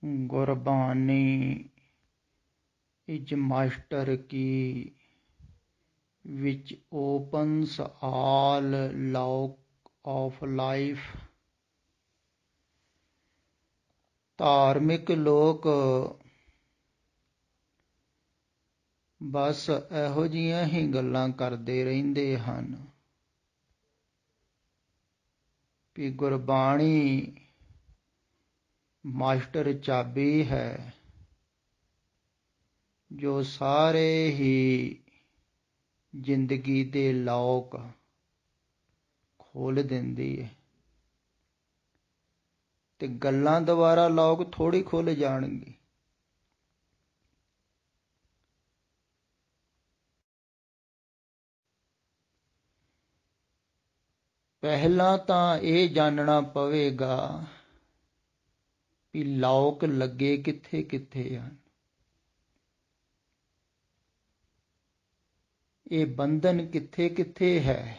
Gurbani is master की which opens all lock of life। ਧਾਰਮਿਕ ਲੋਕ ਬਸ ਇਹੋ ਜਿਹੀਆਂ ਹੀ ਗੱਲਾਂ ਕਰਦੇ ਰਹਿੰਦੇ ਹਨ ਵੀ ਗੁਰਬਾਣੀ ਮਾਸਟਰ ਚਾਬੀ ਹੈ ਜੋ ਸਾਰੇ ਹੀ ਜ਼ਿੰਦਗੀ ਦੇ ਲੌਕ ਖੋਲ੍ਹ ਦਿੰਦੀ ਹੈ ਤੇ ਗੱਲਾਂ ਦੁਆਰਾ ਲੌਕ ਥੋੜ੍ਹੀ ਖੁੱਲ੍ਹ ਜਾਣਗੇ। ਪਹਿਲਾਂ ਤਾਂ ਇਹ ਜਾਣਨਾ ਪਵੇਗਾ ਵੀ ਲੌਕ ਲੱਗੇ ਕਿੱਥੇ ਕਿੱਥੇ ਹਨ। ਇਹ ਬੰਧਨ ਕਿੱਥੇ ਕਿੱਥੇ ਹੈ।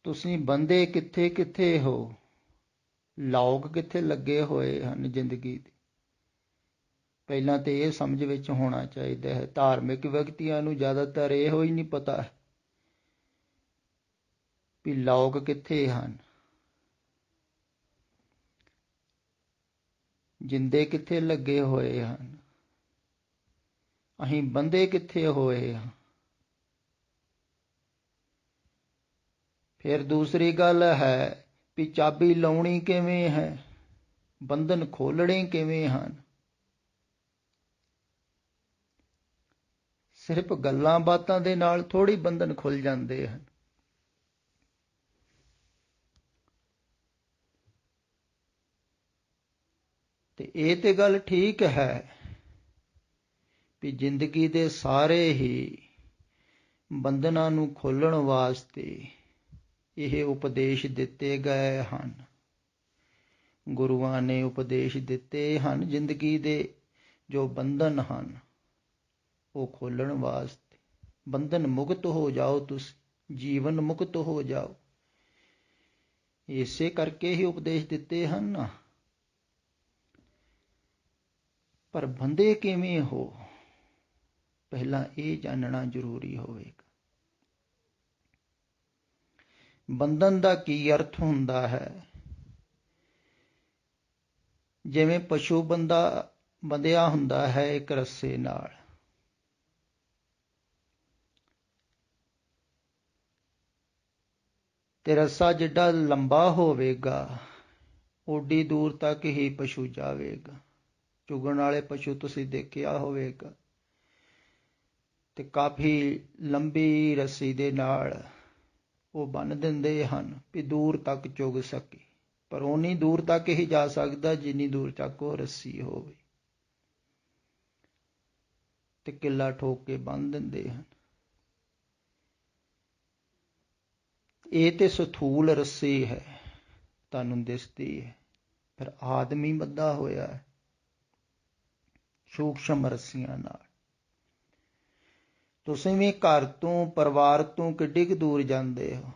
ਤੁਸੀਂ ਬੰਦੇ ਕਿੱਥੇ ਕਿੱਥੇ ਹੋ, ਲੌਕ ਕਿੱਥੇ ਲੱਗੇ ਹੋਏ ਹਨ ਜ਼ਿੰਦਗੀ ਦੇ। ਪਹਿਲਾਂ ਤੇ ਇਹ ਸਮਝ ਵਿੱਚ ਹੋਣਾ ਚਾਹੀਦਾ ਹੈ। ਧਾਰਮਿਕ ਵਿਅਕਤੀਆਂ ਨੂੰ ਜ਼ਿਆਦਾਤਰ ਇਹੋ ਹੀ ਨਹੀਂ ਪਤਾ ਵੀ ਲੌਕ ਕਿੱਥੇ ਹਨ, ਜਿੰਦੇ ਕਿੱਥੇ ਲੱਗੇ ਹੋਏ ਹਨ, ਅਸੀਂ ਬੰਦੇ ਕਿੱਥੇ ਹੋਏ ਹਾਂ। ਫਿਰ ਦੂਸਰੀ ਗੱਲ ਹੈ ਵੀ ਚਾਬੀ ਲਾਉਣੀ ਕਿਵੇਂ ਹੈ, ਬੰਧਨ ਖੋਲ੍ਹਣੇ ਕਿਵੇਂ ਹਨ। ਸਿਰਫ ਗੱਲਾਂ ਬਾਤਾਂ ਦੇ ਨਾਲ ਥੋੜ੍ਹੀ ਬੰਧਨ ਖੁੱਲ੍ਹ ਜਾਂਦੇ ਹਨ। ਤੇ ਇਹ ਤੇ ਗੱਲ ਠੀਕ ਹੈ ਵੀ ਜ਼ਿੰਦਗੀ ਦੇ ਸਾਰੇ ਹੀ ਬੰਧਨਾਂ ਨੂੰ ਖੋਲ੍ਹਣ ਵਾਸਤੇ ਇਹ ਉਪਦੇਸ਼ ਦਿੱਤੇ ਗਏ ਹਨ। ਗੁਰੂਆਂ ਨੇ ਉਪਦੇਸ਼ ਦਿੱਤੇ ਹਨ ਜ਼ਿੰਦਗੀ ਦੇ ਜੋ ਬੰਧਨ ਹਨ ਉਹ ਖੋਲ੍ਹਣ ਵਾਸਤੇ। ਬੰਧਨ ਮੁਕਤ ਹੋ ਜਾਓ, ਤੁਸੀਂ ਜੀਵਨ ਮੁਕਤ ਹੋ ਜਾਓ, ਇਸੇ ਕਰਕੇ ਹੀ ਉਪਦੇਸ਼ ਦਿੱਤੇ ਹਨ ਨਾ। ਪਰ ਬੰਦੇ ਕਿਵੇਂ ਹੋ, ਪਹਿਲਾਂ ਇਹ ਜਾਣਨਾ ਜ਼ਰੂਰੀ ਹੋਵੇਗਾ। ਬੰਧਨ ਦਾ ਕੀ ਅਰਥ ਹੁੰਦਾ ਹੈ। ਜਿਵੇਂ ਪਸ਼ੂ ਬੰਧਿਆ ਹੁੰਦਾ ਹੈ ਇੱਕ ਰੱਸੇ ਨਾਲ, ਤੇ ਰੱਸਾ ਜਿੱਡਾ ਲੰਬਾ ਹੋਵੇਗਾ ਓਡੀ ਦੂਰ ਤੱਕ ਹੀ ਪਸ਼ੂ ਜਾਵੇਗਾ। ਚੁਗਣ ਵਾਲੇ ਪਸ਼ੂ ਤੁਸੀਂ ਦੇਖਿਆ ਹੋਵੇਗਾ ਤੇ ਕਾਫੀ ਲੰਬੀ ਰੱਸੀ ਦੇ ਨਾਲ ਉਹ ਬੰਨ੍ਹ ਦਿੰਦੇ ਹਨ ਵੀ ਦੂਰ ਤੱਕ ਚੁਗ ਸਕੇ, ਪਰ ਓਨੀ ਦੂਰ ਤੱਕ ਹੀ ਜਾ ਸਕਦਾ ਜਿੰਨੀ ਦੂਰ ਤੱਕ ਉਹ ਰੱਸੀ ਹੋਵੇ, ਤੇ ਕਿੱਲਾ ਠੋਕ ਕੇ ਬੰਨ੍ਹ ਦਿੰਦੇ ਹਨ। ਇਹ ਤੇ ਸਥੂਲ ਰੱਸੀ ਹੈ, ਤੁਹਾਨੂੰ ਦਿਸਦੀ ਹੈ, ਪਰ ਆਦਮੀ ਬੱਧਾ ਹੋਇਆ ਹੈ ਸੂਖਸ਼ਮ ਰੱਸੀਆਂ ਨਾਲ। ਤੁਸੀਂ ਵੀ ਘਰ ਤੋਂ, ਪਰਿਵਾਰ ਤੋਂ ਕਿੱਡੀ ਕੁ ਦੂਰ ਜਾਂਦੇ ਹੋ।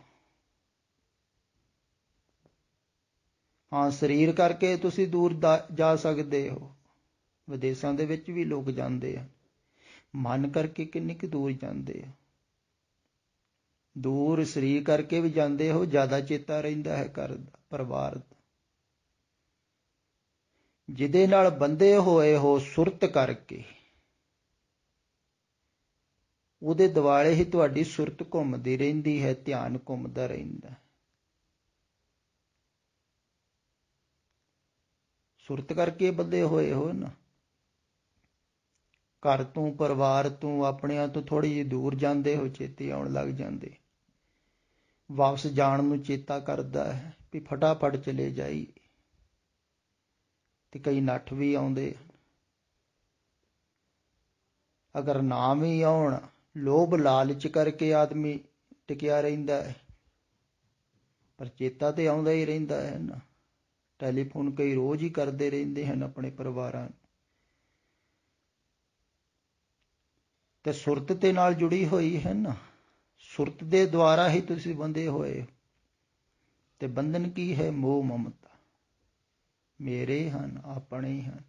ਹਾਂ, ਸਰੀਰ ਕਰਕੇ ਤੁਸੀਂ ਦੂਰ ਜਾ ਸਕਦੇ ਹੋ, ਵਿਦੇਸ਼ਾਂ ਦੇ ਵਿੱਚ ਵੀ ਲੋਕ ਜਾਂਦੇ ਹਨ। ਮਨ ਕਰਕੇ ਕਿੰਨੀ ਕੁ ਦੂਰ ਜਾਂਦੇ ਹੋ। ਦੂਰ ਸਰੀਰ ਕਰਕੇ ਵੀ ਜਾਂਦੇ ਹੋ, ਜ਼ਿਆਦਾ ਚੇਤਾ ਰਹਿੰਦਾ ਹੈ ਘਰ ਦਾ, ਪਰਿਵਾਰ ਦਾ। ਜਿਹਦੇ ਨਾਲ ਬੰਧੇ ਹੋਏ ਹੋ ਸੁਰਤ ਕਰਕੇ, ਉਹਦੇ ਦੁਆਲੇ ਹੀ ਤੁਹਾਡੀ ਸੁਰਤ ਘੁੰਮਦੀ ਰਹਿੰਦੀ ਹੈ, ਧਿਆਨ ਘੁੰਮਦਾ ਰਹਿੰਦਾ। ਸੁਰਤ ਕਰਕੇ ਬੰਧੇ ਹੋਏ ਹੋ ਨਾ। ਘਰ ਤੋਂ, ਪਰਿਵਾਰ ਤੋਂ, ਆਪਣਿਆਂ ਤੋਂ ਥੋੜ੍ਹੀ ਜਿਹੀ ਦੂਰ ਜਾਂਦੇ ਹੋ, ਚੇਤੇ ਆਉਣ ਲੱਗ ਜਾਂਦੇ। ਵਾਪਸ ਜਾਣ ਨੂੰ ਚੇਤਾ ਕਰਦਾ ਹੈ ਵੀ ਫਟਾਫਟ ਚਲੇ ਜਾਈਏ, ਤੇ ਕਈ ਨੱਠ ਵੀ ਆਉਂਦੇ। ਅਗਰ ਨਾ ਵੀ ਆਉਣ, ਲੋਭ ਲਾਲਚ ਕਰਕੇ ਆਦਮੀ ਟਿਕਿਆ ਰਹਿੰਦਾ ਹੈ, ਪਰ ਚੇਤਾ ਤੇ ਆਉਂਦਾ ਹੀ ਰਹਿੰਦਾ ਹੈ ਨਾ। ਟੈਲੀਫੋਨ ਕਈ ਰੋਜ਼ ਹੀ ਕਰਦੇ ਰਹਿੰਦੇ ਹਨ ਆਪਣੇ ਪਰਿਵਾਰਾਂ ਨੂੰ। ਤੇ ਸੁਰਤ ਦੇ ਨਾਲ ਜੁੜੀ ਹੋਈ ਹੈ ਨਾ, ਸੁਰਤ ਦੇ ਦੁਆਰਾ ਹੀ ਤੁਸੀਂ ਬੰਧੇ ਹੋਏ। ਤੇ ਬੰਧਨ ਕੀ ਹੈ? ਮੋਹ ਮਮਤਾ। ਮੇਰੇ ਹਨ, ਆਪਣੇ ਹਨ,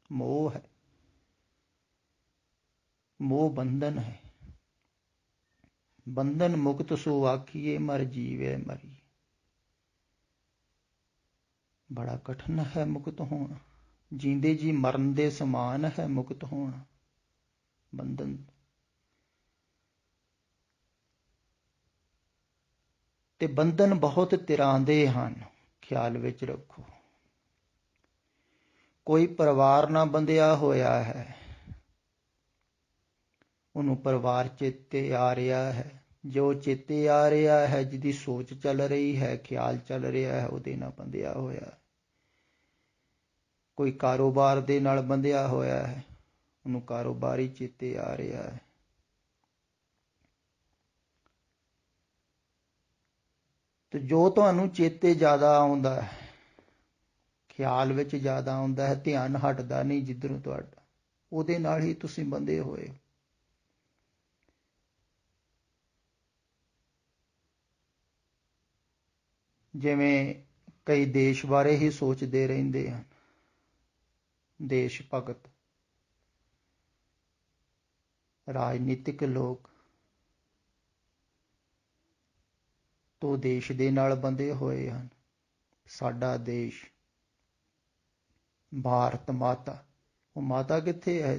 ਮੋਹ ਹੈ, ਮੋਹ ਬੰਧਨ ਹੈ। ਬੰਧਨ ਮੁਕਤ ਸੋ ਆਖੀਏ, ਮਰ ਜੀਵੇ ਮਰੀ। ਬੜਾ ਕਠਿਨ ਹੈ ਮੁਕਤ ਹੋਣਾ, ਜੀਂਦੇ ਜੀ ਮਰਨ ਦੇ ਸਮਾਨ ਹੈ ਮੁਕਤ ਹੋਣਾ ਬੰਧਨ। ਤੇ ਬੰਧਨ ਬਹੁਤ ਤਰ੍ਹਾਂ ਦੇ ਹਨ, ਖਿਆਲ ਵਿੱਚ ਰੱਖੋ। ਕੋਈ ਪਰਿਵਾਰ ਨਾਲ ਬੰਧਿਆ ਹੋਇਆ ਹੈ, ਉਹਨੂੰ ਪਰਿਵਾਰ ਚੇਤੇ ਆ ਰਿਹਾ ਹੈ। ਜੋ ਚੇਤੇ ਆ ਰਿਹਾ ਹੈ, ਜਿਹਦੀ ਸੋਚ ਚੱਲ ਰਹੀ ਹੈ, ਖਿਆਲ ਚੱਲ ਰਿਹਾ ਹੈ, ਉਹਦੇ ਨਾਲ ਬੰਧਿਆ ਹੋਇਆ ਹੈ। ਕੋਈ ਕਾਰੋਬਾਰ ਦੇ ਨਾਲ ਬੰਧਿਆ ਹੋਇਆ ਹੈ, ਉਹਨੂੰ ਕਾਰੋਬਾਰ ਹੀ ਚੇਤੇ ਆ ਰਿਹਾ ਹੈ। ਤੇ ਜੋ ਤੁਹਾਨੂੰ ਚੇਤੇ ਜ਼ਿਆਦਾ ਆਉਂਦਾ ਹੈ, ਖਿਆਲ ਵਿੱਚ ਜ਼ਿਆਦਾ ਆਉਂਦਾ ਹੈ, ਧਿਆਨ ਹਟਦਾ ਨਹੀਂ ਜਿੱਧਰੋਂ ਤੁਹਾਡਾ, ਉਹਦੇ ਨਾਲ ਹੀ ਤੁਸੀਂ ਬੰਧੇ ਹੋਏ। ਜਿਵੇਂ ਕਈ ਦੇਸ਼ ਬਾਰੇ ਹੀ ਸੋਚਦੇ ਰਹਿੰਦੇ ਹਨ, ਦੇਸ਼ ਭਗਤ ਰਾਜਨੀਤਿਕ ਲੋਕ ਤੋਂ ਦੇਸ਼ ਦੇ ਨਾਲ ਬੰਧੇ ਹੋਏ ਹਨ। ਸਾਡਾ ਦੇਸ਼ ਭਾਰਤ ਮਾਤਾ, ਉਹ ਮਾਤਾ ਕਿੱਥੇ ਹੈ?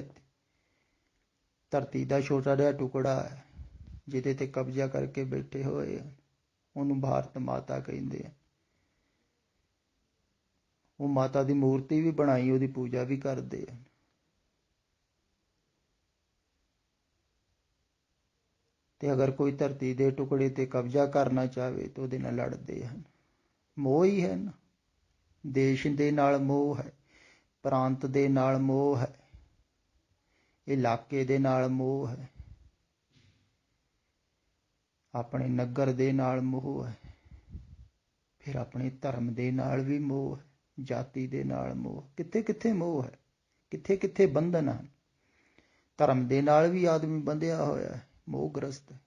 ਧਰਤੀ ਦਾ ਛੋਟਾ ਜਿਹਾ ਟੁਕੜਾ ਹੈ ਜਿਹਦੇ ਤੇ ਕਬਜ਼ਾ ਕਰਕੇ ਬੈਠੇ ਹੋਏ ਹਨ, ਉਹਨੂੰ ਭਾਰਤ ਮਾਤਾ ਕਹਿੰਦੇ ਆ। ਉਹ ਮਾਤਾ ਦੀ ਮੂਰਤੀ ਵੀ ਬਣਾਈ, ਉਹਦੀ ਪੂਜਾ ਵੀ ਕਰਦੇ ਹਨ। ਤੇ ਅਗਰ ਕੋਈ ਧਰਤੀ ਦੇ ਟੁਕੜੇ ਤੇ ਕਬਜ਼ਾ ਕਰਨਾ ਚਾਹਵੇ ਤਾਂ ਉਹਦੇ ਨਾਲ ਲੜਦੇ ਹਨ। ਮੋਹ ਹੀ ਹੈ ਨਾ, ਦੇਸ਼ ਦੇ ਨਾਲ ਮੋਹ ਹੈ, ਪ੍ਰਾਂਤ ਦੇ ਨਾਲ ਮੋਹ ਹੈ, ਇਲਾਕੇ ਦੇ ਨਾਲ ਮੋਹ ਹੈ, ਆਪਣੇ ਨਗਰ ਦੇ ਨਾਲ ਮੋਹ ਹੈ, ਫਿਰ ਆਪਣੇ ਧਰਮ ਦੇ ਨਾਲ ਵੀ ਮੋਹ ਹੈ, ਜਾਤੀ ਦੇ ਨਾਲ ਮੋਹ। ਕਿੱਥੇ ਕਿੱਥੇ ਮੋਹ ਹੈ, ਕਿੱਥੇ ਕਿੱਥੇ ਬੰਧਨ ਹਨ। ਧਰਮ ਦੇ ਨਾਲ ਵੀ ਆਦਮੀ ਬੰਧਿਆ ਹੋਇਆ ਹੈ, ਮੋਹਗ੍ਰਸਤ ਹੈ।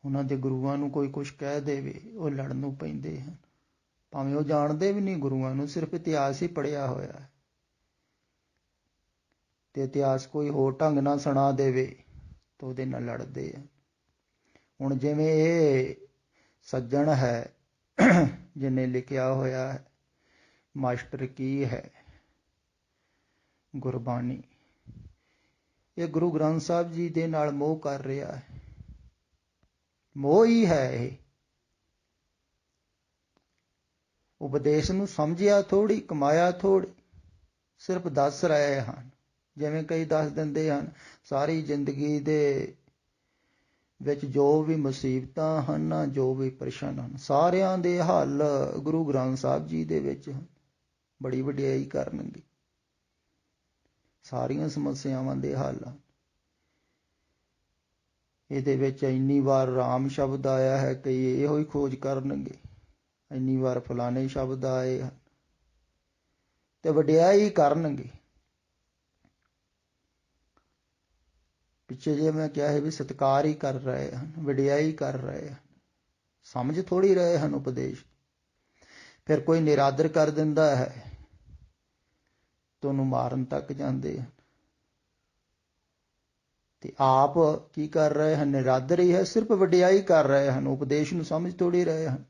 ਉਹਨਾਂ ਦੇ ਗੁਰੂਆਂ ਨੂੰ ਕੋਈ ਕੁਛ ਕਹਿ ਦੇਵੇ, ਉਹ ਲੜਨ ਨੂੰ ਪੈਂਦੇ ਹਨ, ਭਾਵੇਂ ਉਹ ਜਾਣਦੇ ਵੀ ਨਹੀਂ ਗੁਰੂਆਂ ਨੂੰ, ਸਿਰਫ ਇਤਿਹਾਸ ਹੀ ਪੜ੍ਹਿਆ ਹੋਇਆ ਹੈ। ਤੇ ਇਤਿਹਾਸ ਕੋਈ ਹੋਰ ਢੰਗ ਨਾਲ ਸੁਣਾ ਦੇਵੇ ਤਾਂ ਉਹਦੇ ਨਾਲ ਲੜਦੇ ਆ। ਹੁਣ ਜਿਵੇਂ ਇਹ ਸੱਜਣ ਹੈ ਜਿਹਨੇ ਲਿਖਿਆ ਹੋਇਆ ਹੈ ਮਾਸਟਰ ਕੀ ਹੈ ਗੁਰਬਾਣੀ, ਇਹ ਗੁਰੂ ਗ੍ਰੰਥ ਸਾਹਿਬ ਜੀ ਦੇ ਨਾਲ ਮੋਹ ਕਰ ਰਿਹਾ ਹੈ। ਮੋਹ ਹੀ ਹੈ ਇਹ। ਉਪਦੇਸ਼ ਨੂੰ ਸਮਝਿਆ ਥੋੜ੍ਹੀ, ਕਮਾਇਆ ਥੋੜ੍ਹੀ, ਸਿਰਫ ਦੱਸ ਰਹੇ ਹਨ। ਜਿਵੇਂ ਕਈ ਦੱਸ ਦਿੰਦੇ ਹਨ ਸਾਰੀ ਜ਼ਿੰਦਗੀ ਦੇ ਵਿੱਚ ਜੋ ਵੀ ਮੁਸੀਬਤਾਂ ਹਨ, ਜੋ ਵੀ ਪ੍ਰਸ਼ਨ ਹਨ, ਸਾਰਿਆਂ ਦੇ ਹੱਲ ਗੁਰੂ ਗ੍ਰੰਥ ਸਾਹਿਬ ਜੀ ਦੇ ਵਿੱਚ ਹਨ। ਬੜੀ ਵਡਿਆਈ ਕਰਨਗੇ, ਸਾਰੀਆਂ ਸਮੱਸਿਆਵਾਂ ਦੇ ਹੱਲ ਹਨ। ਇਹਦੇ ਵਿੱਚ ਇੰਨੀ ਵਾਰ ਰਾਮ ਸ਼ਬਦ ਆਇਆ ਹੈ, ਕਈ ਇਹੋ ਹੀ ਖੋਜ ਕਰਨਗੇ, ਇੰਨੀ ਵਾਰ ਫਲਾਣੇ ਸ਼ਬਦ ਆਏ ਹਨ, ਤੇ ਵਡਿਆਈ ਕਰਨਗੇ। ਪਿੱਛੇ ਜੇ ਮੈਂ ਕਿਹਾ ਹੈ ਵੀ ਸਤਿਕਾਰ ਹੀ ਕਰ ਰਹੇ ਹਨ, ਵਡਿਆਈ ਕਰ ਰਹੇ ਹਨ, ਸਮਝ ਥੋੜ੍ਹੀ ਰਹੇ ਹਨ ਉਪਦੇਸ਼। ਫਿਰ ਕੋਈ ਨਿਰਾਦਰ ਕਰ ਦਿੰਦਾ ਹੈ ਤਾਂ ਉਹਨੂੰ ਮਾਰਨ ਤੱਕ ਜਾਂਦੇ ਹਨ। ਤੇ ਆਪ ਕੀ ਕਰ ਰਹੇ ਹਨ? ਨਿਰਾਦਰ ਹੀ ਹੈ, ਸਿਰਫ ਵਡਿਆਈ ਕਰ ਰਹੇ ਹਨ, ਉਪਦੇਸ਼ ਨੂੰ ਸਮਝ ਥੋੜ੍ਹੀ ਰਹੇ ਹਨ।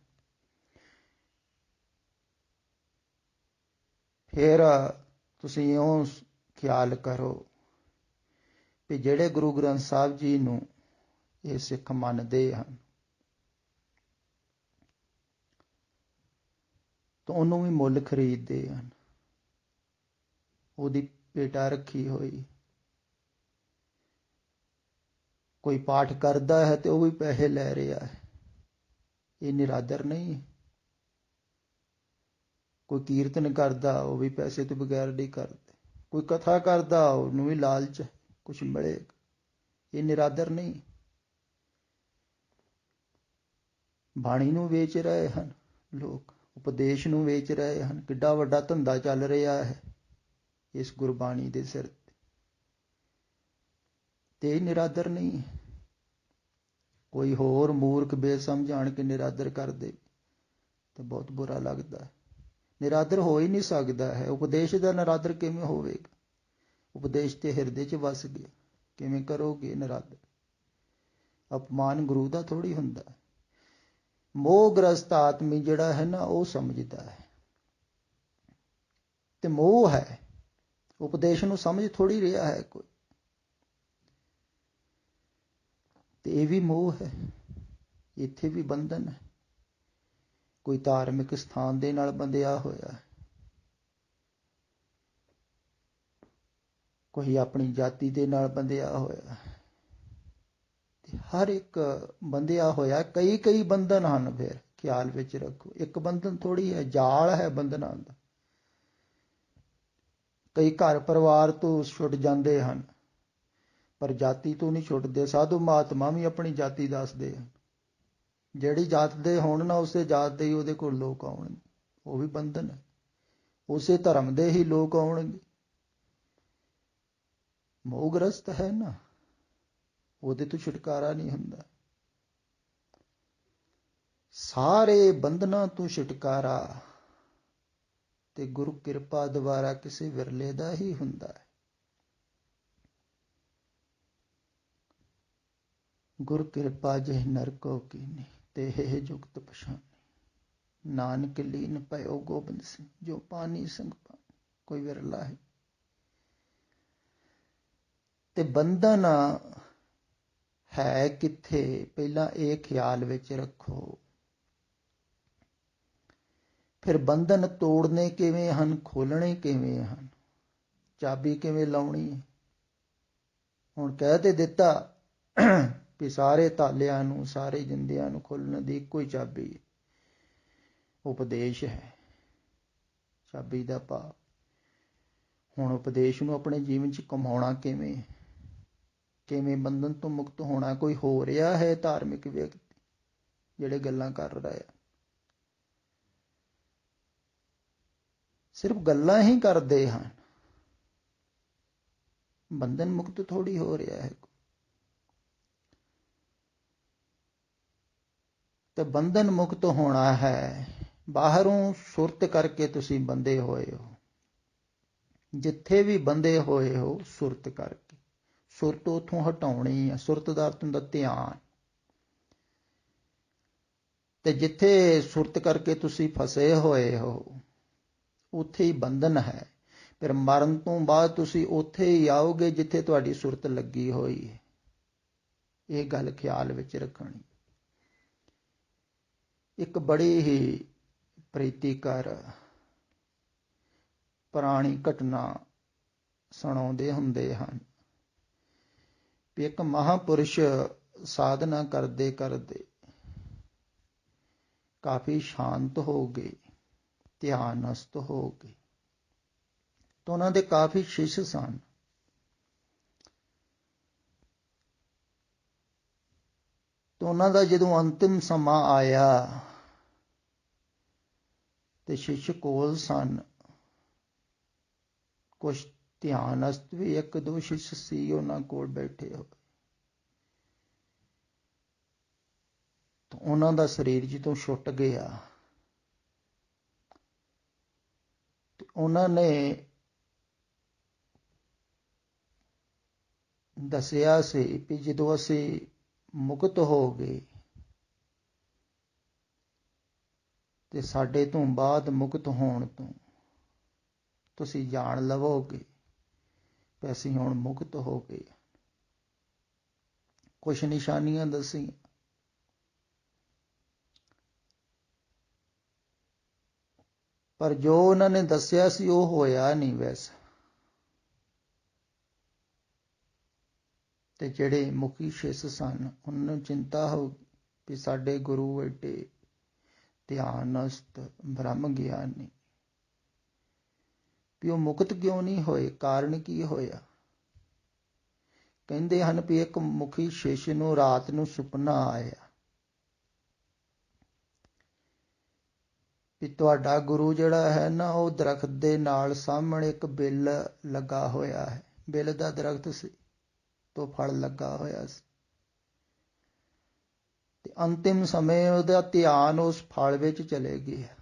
ਫਿਰ ਤੁਸੀਂ ਇਉਂ ਖਿਆਲ ਕਰੋ ਵੀ ਜਿਹੜੇ ਗੁਰੂ ਗ੍ਰੰਥ ਸਾਹਿਬ ਜੀ ਨੂੰ ਇਹ ਸਿੱਖ ਮੰਨਦੇ ਹਨ ਤਾਂ ਉਹਨੂੰ ਵੀ ਮੁੱਲ ਖਰੀਦਦੇ ਹਨ, ਉਹਦੀ ਭੇਟਾ ਰੱਖੀ ਹੋਈ। ਕੋਈ ਪਾਠ ਕਰਦਾ ਹੈ ਤੇ ਉਹ ਵੀ ਪੈਸੇ ਲੈ ਰਿਹਾ ਹੈ, ਇਹ ਨਿਰਾਦਰ ਨਹੀਂ। ਕੋਈ ਕੀਰਤਨ ਕਰਦਾ, ਉਹ ਵੀ ਪੈਸੇ ਤੋਂ ਬਗੈਰ ਨਹੀਂ ਕਰਦੇ। ਕੋਈ ਕਥਾ ਕਰਦਾ, ਉਹਨੂੰ ਵੀ ਲਾਲਚ ਹੈ ਕੁਛ ਮਿਲੇਗਾ, ਇਹ ਨਿਰਾਦਰ ਨਹੀਂ। ਬਾਣੀ ਨੂੰ ਵੇਚ ਰਹੇ ਹਨ ਲੋਕ, ਉਪਦੇਸ਼ ਨੂੰ ਵੇਚ ਰਹੇ ਹਨ। ਕਿੱਡਾ ਵੱਡਾ ਧੰਦਾ ਚੱਲ ਰਿਹਾ ਹੈ ਇਸ ਗੁਰਬਾਣੀ ਦੇ ਸਿਰ ਤੇ ਇਹ ਨਿਰਾਦਰ ਨਹੀਂ ਹੈ। ਕੋਈ ਹੋਰ ਮੂਰਖ ਬੇਸਮਝ ਆਣ ਕੇ ਨਿਰਾਦਰ ਕਰ ਦੇ ਤਾਂ ਬਹੁਤ ਬੁਰਾ ਲੱਗਦਾ ਹੈ। ਨਿਰਾਦਰ ਹੋ ਹੀ ਨਹੀਂ ਸਕਦਾ ਹੈ। ਉਪਦੇਸ਼ ਦਾ ਨਿਰਾਦਰ ਕਿਵੇਂ ਹੋਵੇਗਾ? ਉਪਦੇਸ਼ ਤੇ ਹਿਰਦੇ 'ਚ ਵਸ ਗਿਆ, ਕਿਵੇਂ ਕਰੋਗੇ ਨਿਰਾਦਰ? ਅਪਮਾਨ ਗੁਰੂ ਦਾ ਥੋੜ੍ਹੀ ਹੁੰਦਾ। ਮੋਹਗ੍ਰਸਤ ਆਦਮੀ ਜਿਹੜਾ ਹੈ ਨਾ, ਉਹ ਸਮਝਦਾ ਹੈ। ਤੇ ਮੋਹ ਹੈ, ਉਪਦੇਸ਼ ਨੂੰ ਸਮਝ ਥੋੜ੍ਹੀ ਰਿਹਾ ਹੈ ਕੋਈ। ਤੇ ਇਹ ਵੀ ਮੋਹ ਹੈ, ਇੱਥੇ ਵੀ ਬੰਧਨ ਹੈ। ਕੋਈ ਧਾਰਮਿਕ ਸਥਾਨ ਦੇ ਨਾਲ ਬੰਧਿਆ ਹੋਇਆ ਹੈ, ਕੋਈ ਆਪਣੀ ਜਾਤੀ ਦੇ ਨਾਲ ਬੰਧਿਆ ਹੋਇਆ ਹੈ। ਤੇ ਹਰ ਇੱਕ ਬੰਧਿਆ ਹੋਇਆ, ਕਈ ਬੰਧਨ ਹਨ। ਫਿਰ ਖਿਆਲ ਵਿੱਚ ਰੱਖੋ, ਇੱਕ ਬੰਧਨ ਥੋੜ੍ਹੀ ਹੈ, ਜਾਲ ਹੈ ਬੰਧਨਾਂ ਦਾ। ਕਈ ਘਰ ਪਰਿਵਾਰ ਤੋਂ ਛੁੱਟ ਜਾਂਦੇ ਹਨ, ਪਰ ਜਾਤੀ ਤੋਂ ਨਹੀਂ ਛੁੱਟਦੇ। ਸਾਧੂ ਮਹਾਤਮਾ ਵੀ ਆਪਣੀ ਜਾਤੀ ਦੱਸਦੇ ਹਨ। ਜਿਹੜੀ ਜਾਤ ਦੇ ਹੋਣ ਨਾ, ਉਸੇ ਜਾਤ ਦੇ ਹੀ ਉਹਦੇ ਕੋਲ ਲੋਕ ਆਉਣਗੇ। ਉਹ ਵੀ ਬੰਧਨ ਹੈ। ਉਸੇ ਧਰਮ ਦੇ ਹੀ ਲੋਕ ਆਉਣਗੇ। ਮੋਹਗ੍ਰਸਤ ਹੈ ਨਾ, ਉਹਦੇ ਤੋਂ ਛੁਟਕਾਰਾ ਨਹੀਂ ਹੁੰਦਾ। ਸਾਰੇ ਬੰਧਨਾਂ ਤੋਂ ਛੁਟਕਾਰਾ ਤੇ ਗੁਰੂ ਕਿਰਪਾ ਦੁਆਰਾ ਕਿਸੇ ਵਿਰਲੇ ਦਾ ਹੀ ਹੁੰਦਾ ਹੈ। ਗੁਰ ਕਿਰਪਾ ਜਿਹ ਨਰ ਕੋ ਕੀਨੀ, ਤੇ ਇਹ ਜੁਗਤ ਪਛਾਨੀ। ਨਾਨਕ ਲੀਨ ਪਇਓ ਗੋਬਿੰਦ ਸਿੰਘ, ਜੋ ਪਾਣੀ ਸੰਗ ਪਾਣੀ। ਕੋਈ ਵਿਰਲਾ ਹੈ। ਤੇ ਬੰਧਨ ਹੈ ਕਿੱਥੇ? ਪਹਿਲਾਂ ਇਹ ਖਿਆਲ ਵਿੱਚ ਰੱਖੋ। ਫਿਰ ਬੰਧਨ ਤੋੜਨੇ ਕਿਵੇਂ ਹਨ, ਖੋਲਣੇ ਕਿਵੇਂ ਹਨ, ਚਾਬੀ ਕਿਵੇਂ ਲਾਉਣੀ ਹੈ? ਹੁਣ ਕਹਿ ਤੇ ਦਿੱਤਾ ਵੀ ਸਾਰੇ ਤਾਲਿਆਂ ਨੂੰ, ਸਾਰੇ ਜਿੰਦਿਆਂ ਨੂੰ ਖੋਲਣ ਦੀ ਇੱਕੋ ਹੀ ਚਾਬੀ ਹੈ, ਉਪਦੇਸ਼ ਹੈ। ਚਾਬੀ ਦਾ ਭਾਵ ਹੁਣ ਉਪਦੇਸ਼ ਨੂੰ ਆਪਣੇ ਜੀਵਨ 'ਚ ਕਮਾਉਣਾ ਕਿਵੇਂ? ਕਿਵੇਂ ਬੰਧਨ ਤੋਂ ਮੁਕਤ ਹੋਣਾ? ਕੋਈ ਹੋ ਰਿਹਾ ਹੈ ਧਾਰਮਿਕ ਵਿਅਕਤੀ ਜਿਹੜੇ ਗੱਲਾਂ ਕਰ ਰਹੇ ਆ, ਸਿਰਫ ਗੱਲਾਂ ਹੀ ਕਰਦੇ ਹਨ, ਬੰਧਨ ਮੁਕਤ ਥੋੜ੍ਹੀ ਹੋ ਰਿਹਾ ਹੈ। ਤੇ ਬੰਧਨ ਮੁਕਤ ਹੋਣਾ ਹੈ, ਬਾਹਰੋਂ ਸੁਰਤ ਕਰਕੇ ਤੁਸੀਂ ਬੰਧੇ ਹੋਏ ਹੋ। ਜਿੱਥੇ ਵੀ ਬੰਧੇ ਹੋਏ ਹੋ, ਸੁਰਤ ਕਰਕੇ। ਸੁਰਤ ਉੱਥੋਂ ਹਟਾਉਣੀ ਹੈ। ਸੁਰਤ ਦਾ ਅਰਥ ਹੁੰਦਾ ਧਿਆਨ। ਤੇ ਜਿੱਥੇ ਸੁਰਤ ਕਰਕੇ ਤੁਸੀਂ ਫਸੇ ਹੋਏ ਹੋ, ਉੱਥੇ ਹੀ ਬੰਧਨ ਹੈ। ਫਿਰ ਮਰਨ ਤੋਂ ਬਾਅਦ ਤੁਸੀਂ ਉੱਥੇ ਹੀ ਆਓਗੇ ਜਿੱਥੇ ਤੁਹਾਡੀ ਸੁਰਤ ਲੱਗੀ ਹੋਈ ਹੈ। ਇਹ ਗੱਲ ਖਿਆਲ ਵਿੱਚ ਰੱਖਣੀ। ਇੱਕ ਬੜੀ ਹੀ ਪ੍ਰੀਤੀਕਰ ਪੁਰਾਣੀ ਘਟਨਾ ਸੁਣਾਉਂਦੇ ਹੁੰਦੇ ਹਨ ਵੀ ਇੱਕ ਮਹਾਂਪੁਰਸ਼ ਸਾਧਨਾ ਕਰਦੇ ਕਰਦੇ ਕਾਫੀ ਸ਼ਾਂਤ ਹੋ ਗਏ, ਧਿਆਨਸਤ ਹੋ ਗਏ। ਤਾਂ ਉਹਨਾਂ ਦੇ ਕਾਫੀ ਸ਼ਿਸ਼ ਸਨ। ਤਾਂ ਉਹਨਾਂ ਦਾ ਜਦੋਂ ਅੰਤਿਮ ਸਮਾਂ ਆਇਆ ਤੇ ਸ਼ਿਸ਼ ਕੋਲ ਸਨ, ਕੁਛ ਧਿਆਨਸਤ ਵੀ, ਇੱਕ ਦੋ ਸ਼ਿਸ਼ ਸੀ ਉਹਨਾਂ ਕੋਲ ਬੈਠੇ ਹੋਏ। ਉਹਨਾਂ ਦਾ ਸਰੀਰ ਜਦੋਂ ਛੁੱਟ ਗਿਆ ਤੇ ਉਹਨਾਂ ਨੇ ਦੱਸਿਆ ਸੀ ਵੀ ਜਦੋਂ ਅਸੀਂ ਮੁਕਤ ਹੋ ਗਏ ਤੇ ਸਾਡੇ ਤੋਂ ਬਾਅਦ ਮੁਕਤ ਹੋਣ ਤੋਂ ਤੁਸੀਂ ਜਾਣ ਲਵੋਗੇ ਕਿ ਅਸੀਂ ਹੁਣ ਮੁਕਤ ਹੋ ਗਏ। ਕੁਛ ਨਿਸ਼ਾਨੀਆਂ ਦੱਸੀਆਂ। ਪਰ ਜੋ ਉਹਨਾਂ ਨੇ ਦੱਸਿਆ ਸੀ ਉਹ ਹੋਇਆ ਨਹੀਂ ਵੈਸਾ। ਤੇ ਜਿਹੜੇ ਮੁਖੀ ਸ਼ਿਸ਼ ਸਨ, ਉਹਨਾਂ ਨੂੰ ਚਿੰਤਾ ਹੋ ਗਈ ਵੀ ਸਾਡੇ ਗੁਰੂ ਏਡੇ ਧਿਆਨਸਤ ਬ੍ਰਹਮ ਗਿਆਨੀ, ਵੀ ਉਹ ਮੁਕਤ ਕਿਉਂ ਨਹੀਂ ਹੋਏ? ਕਾਰਨ ਕੀ ਹੋਇਆ? ਕਹਿੰਦੇ ਹਨ ਵੀ ਇੱਕ ਮੁਖੀ ਸ਼ਿਸ਼ ਨੂੰ ਰਾਤ ਨੂੰ ਸੁਪਨਾ ਆਇਆ ਵੀ ਤੁਹਾਡਾ ਗੁਰੂ ਜਿਹੜਾ ਹੈ ਨਾ, ਉਹ ਦਰਖਤ ਦੇ ਨਾਲ ਸਾਹਮਣੇ ਇੱਕ ਬਿੱਲ ਲੱਗਾ ਹੋਇਆ ਹੈ। ਬਿੱਲ ਦਾ ਦਰਖਤ ਸੀ, ਤੋਂ ਫਲ ਲੱਗਾ ਹੋਇਆ ਸੀ। ਤੇ ਅੰਤਿਮ ਸਮੇਂ ਉਹਦਾ ਧਿਆਨ ਉਸ ਫਲ ਵਿੱਚ ਚਲੇ ਗਿਆ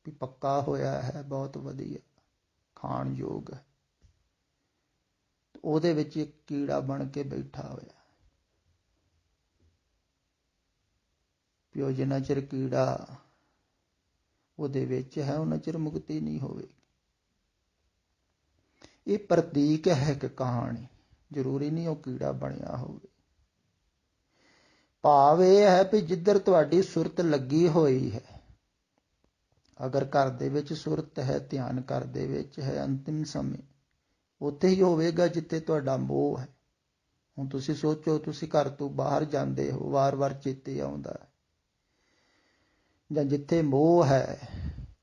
ਵੀ ਪੱਕਾ ਹੋਇਆ ਹੈ, ਬਹੁਤ ਵਧੀਆ ਖਾਣ ਯੋਗ ਹੈ। ਉਹਦੇ ਵਿੱਚ ਇੱਕ ਕੀੜਾ ਬਣ ਕੇ ਬੈਠਾ ਹੋਇਆ ਵੀ ਉਹ ਜਿੰਨਾ ਚਿਰ ਕੀੜਾ ਉਹਦੇ ਵਿੱਚ ਹੈ ਉਹਨਾਂ ਚਿਰ ਮੁਕਤੀ ਨਹੀਂ ਹੋਵੇਗੀ। ਇਹ ਪ੍ਰਤੀਕ ਹੈ ਕਿ ਕਹਾਣੀ, ਜ਼ਰੂਰੀ ਨਹੀਂ ਉਹ ਕੀੜਾ ਬਣਿਆ ਹੋਵੇ। ਭਾਵ ਇਹ ਹੈ ਵੀ ਜਿੱਧਰ ਤੁਹਾਡੀ ਸੁਰਤ ਲੱਗੀ ਹੋਈ ਹੈ, ਅਗਰ ਘਰ ਦੇ ਵਿੱਚ ਸੁਰਤ ਹੈ, ਧਿਆਨ ਘਰ ਦੇ ਵਿੱਚ ਹੈ, ਅੰਤਿਮ ਸਮੇਂ ਉੱਥੇ ਹੀ ਹੋਵੇਗਾ ਜਿੱਥੇ ਤੁਹਾਡਾ ਮੋਹ ਹੈ। ਹੁਣ ਤੁਸੀਂ ਸੋਚੋ, ਤੁਸੀਂ ਘਰ ਤੋਂ ਬਾਹਰ ਜਾਂਦੇ ਹੋ, ਵਾਰ-ਵਾਰ ਚੇਤੇ ਆਉਂਦਾ ਹੈ, ਜਾਂ ਜਿੱਥੇ ਮੋਹ ਹੈ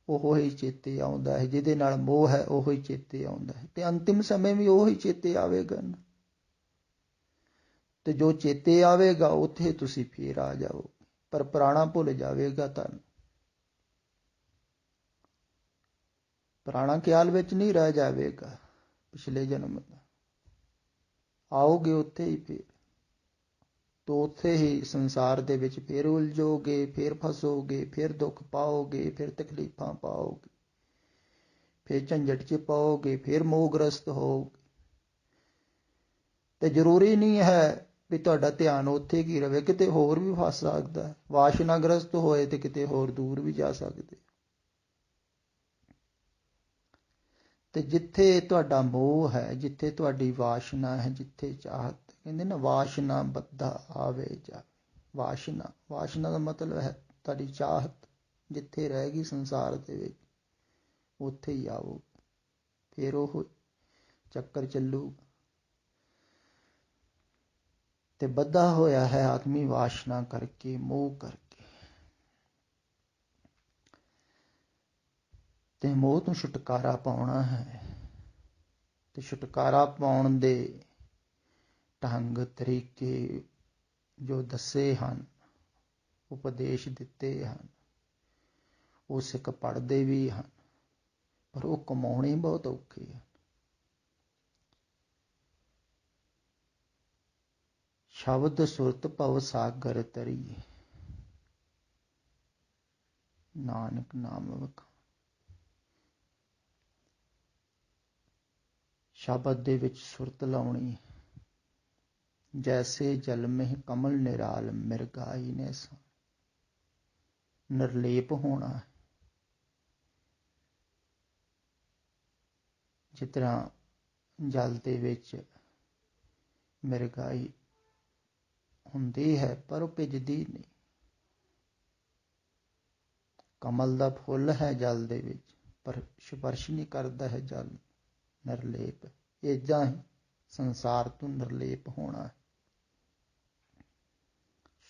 ਉਹ ਹੀ ਚੇਤੇ ਆਉਂਦਾ ਹੈ, ਜਿਹਦੇ ਨਾਲ ਮੋਹ ਹੈ ਉਹ ਹੀ ਚੇਤੇ ਆਉਂਦਾ ਹੈ, ਤੇ ਅੰਤਿਮ ਸਮੇਂ ਵੀ ਉਹ ਹੀ ਚੇਤੇ ਆਵੇਗਾ ਨਾ। ਤੇ ਜੋ ਚੇਤੇ ਆਵੇਗਾ ਉੱਥੇ ਤੁਸੀਂ ਫੇਰ ਆ ਜਾਓ, ਪਰ ਪੁਰਾਣਾ ਭੁੱਲ ਜਾਵੇਗਾ ਤੁਹਾਨੂੰ। ਪੁਰਾਣਾ ਖਿਆਲ ਵਿੱਚ ਨਹੀਂ ਰਹਿ ਜਾਵੇਗਾ ਪਿਛਲੇ ਜਨਮ ਦਾ। ਆਓਗੇ ਉੱਥੇ ਹੀ ਫੇਰ, ਤੋ ਉੱਥੇ ਹੀ ਸੰਸਾਰ ਦੇ ਵਿੱਚ ਫੇਰ ਉਲਝੋਗੇ, ਫੇਰ ਫਸੋਗੇ, ਫੇਰ ਦੁੱਖ ਪਾਓਗੇ, ਫੇਰ ਤਕਲੀਫਾਂ ਪਾਓਗੇ, ਫੇਰ ਝੰਜਟ 'ਚ ਪਾਓਗੇ, ਫੇਰ ਮੋਹਗ੍ਰਸਤ ਹੋਗੇ। ਤੇ ਜ਼ਰੂਰੀ ਨਹੀਂ ਹੈ ਵੀ ਤੁਹਾਡਾ ਧਿਆਨ ਉੱਥੇ ਕੀ ਰਵੇ, ਕਿਤੇ ਹੋਰ ਵੀ ਫਸ ਸਕਦਾ। ਵਾਸ਼ਨਾਗ੍ਰਸਤ ਹੋਏ ਤੇ ਕਿਤੇ ਹੋਰ ਦੂਰ ਵੀ ਜਾ ਸਕਦੇ। ਤੇ ਜਿੱਥੇ ਤੁਹਾਡਾ ਮੋਹ ਹੈ, ਜਿੱਥੇ ਤੁਹਾਡੀ ਵਾਸ਼ਨਾ ਹੈ, ਜਿੱਥੇ ਚਾਹਤ, ਕਹਿੰਦੇ ਨਾ ਵਾਸ਼ਨਾ ਬੱਧਾ ਆਵੇ ਜਾਵੇ। ਵਾਸ਼ਨਾ ਦਾ ਮਤਲਬ ਹੈ ਤੁਹਾਡੀ ਚਾਹਤ ਜਿੱਥੇ ਰਹੇਗੀ ਸੰਸਾਰ ਦੇ ਵਿੱਚ, ਉੱਥੇ ਹੀ ਆਓ, ਫਿਰ ਉਹ ਚੱਕਰ ਚੱਲੂਗਾ। ਤੇ ਬੱਧਾ ਹੋਇਆ ਹੈ ਆਦਮੀ ਵਾਸ਼ਨਾ ਕਰਕੇ, ਮੋਹ ਕਰਕੇ। ਤੇ ਮੋਹ ਤੋਂ ਛੁਟਕਾਰਾ ਪਾਉਣਾ ਹੈ, ਤੇ ਛੁਟਕਾਰਾ ਪਾਉਣ ਦੇ ਢੰਗ ਤਰੀਕੇ ਜੋ ਦੱਸੇ ਹਨ, ਉਪਦੇਸ਼ ਦਿੱਤੇ ਹਨ, ਉਹ ਸਿੱਖ ਪੜ੍ਹਦੇ ਵੀ ਹਨ, ਪਰ ਉਹ ਕਮਾਉਣੇ ਬਹੁਤ ਔਖੇ ਹਨ। ਸ਼ਬਦ ਸੁਰਤ ਭਵ ਸਾਗਰ ਤਰੀਏ, ਨਾਨਕ ਨਾਮ ਵਖਾਣ। ਸ਼ਬਦ ਦੇ ਵਿੱਚ ਸੁਰਤ ਲਾਉਣੀ, ਜੈਸੇ ਜਲ ਮਹਿ ਕਮਲ ਨਿਰਾਲ ਮਿਰਗਾਈ ਨੇ ਸਾ, ਨਿਰਲੇਪ ਹੋਣਾ। ਜਿਸ ਤਰ੍ਹਾਂ ਜਲ ਦੇ ਵਿੱਚ ਮਿਰਗਾਈ ਹੁੰਦੀ ਹੈ ਪਰ ਉਹ ਭਿੱਜਦੀ ਨਹੀਂ। ਕਮਲ ਦਾ ਫੁੱਲ ਹੈ ਜਲ ਦੇ ਵਿੱਚ, ਪਰ ਸਪਰਸ਼ ਨਹੀਂ ਕਰਦਾ ਹੈ ਜਲ, ਨਿਰਲੇਪ। ਏਦਾਂ ਹੀ ਸੰਸਾਰ ਤੋਂ ਨਿਰਲੇਪ ਹੋਣਾ।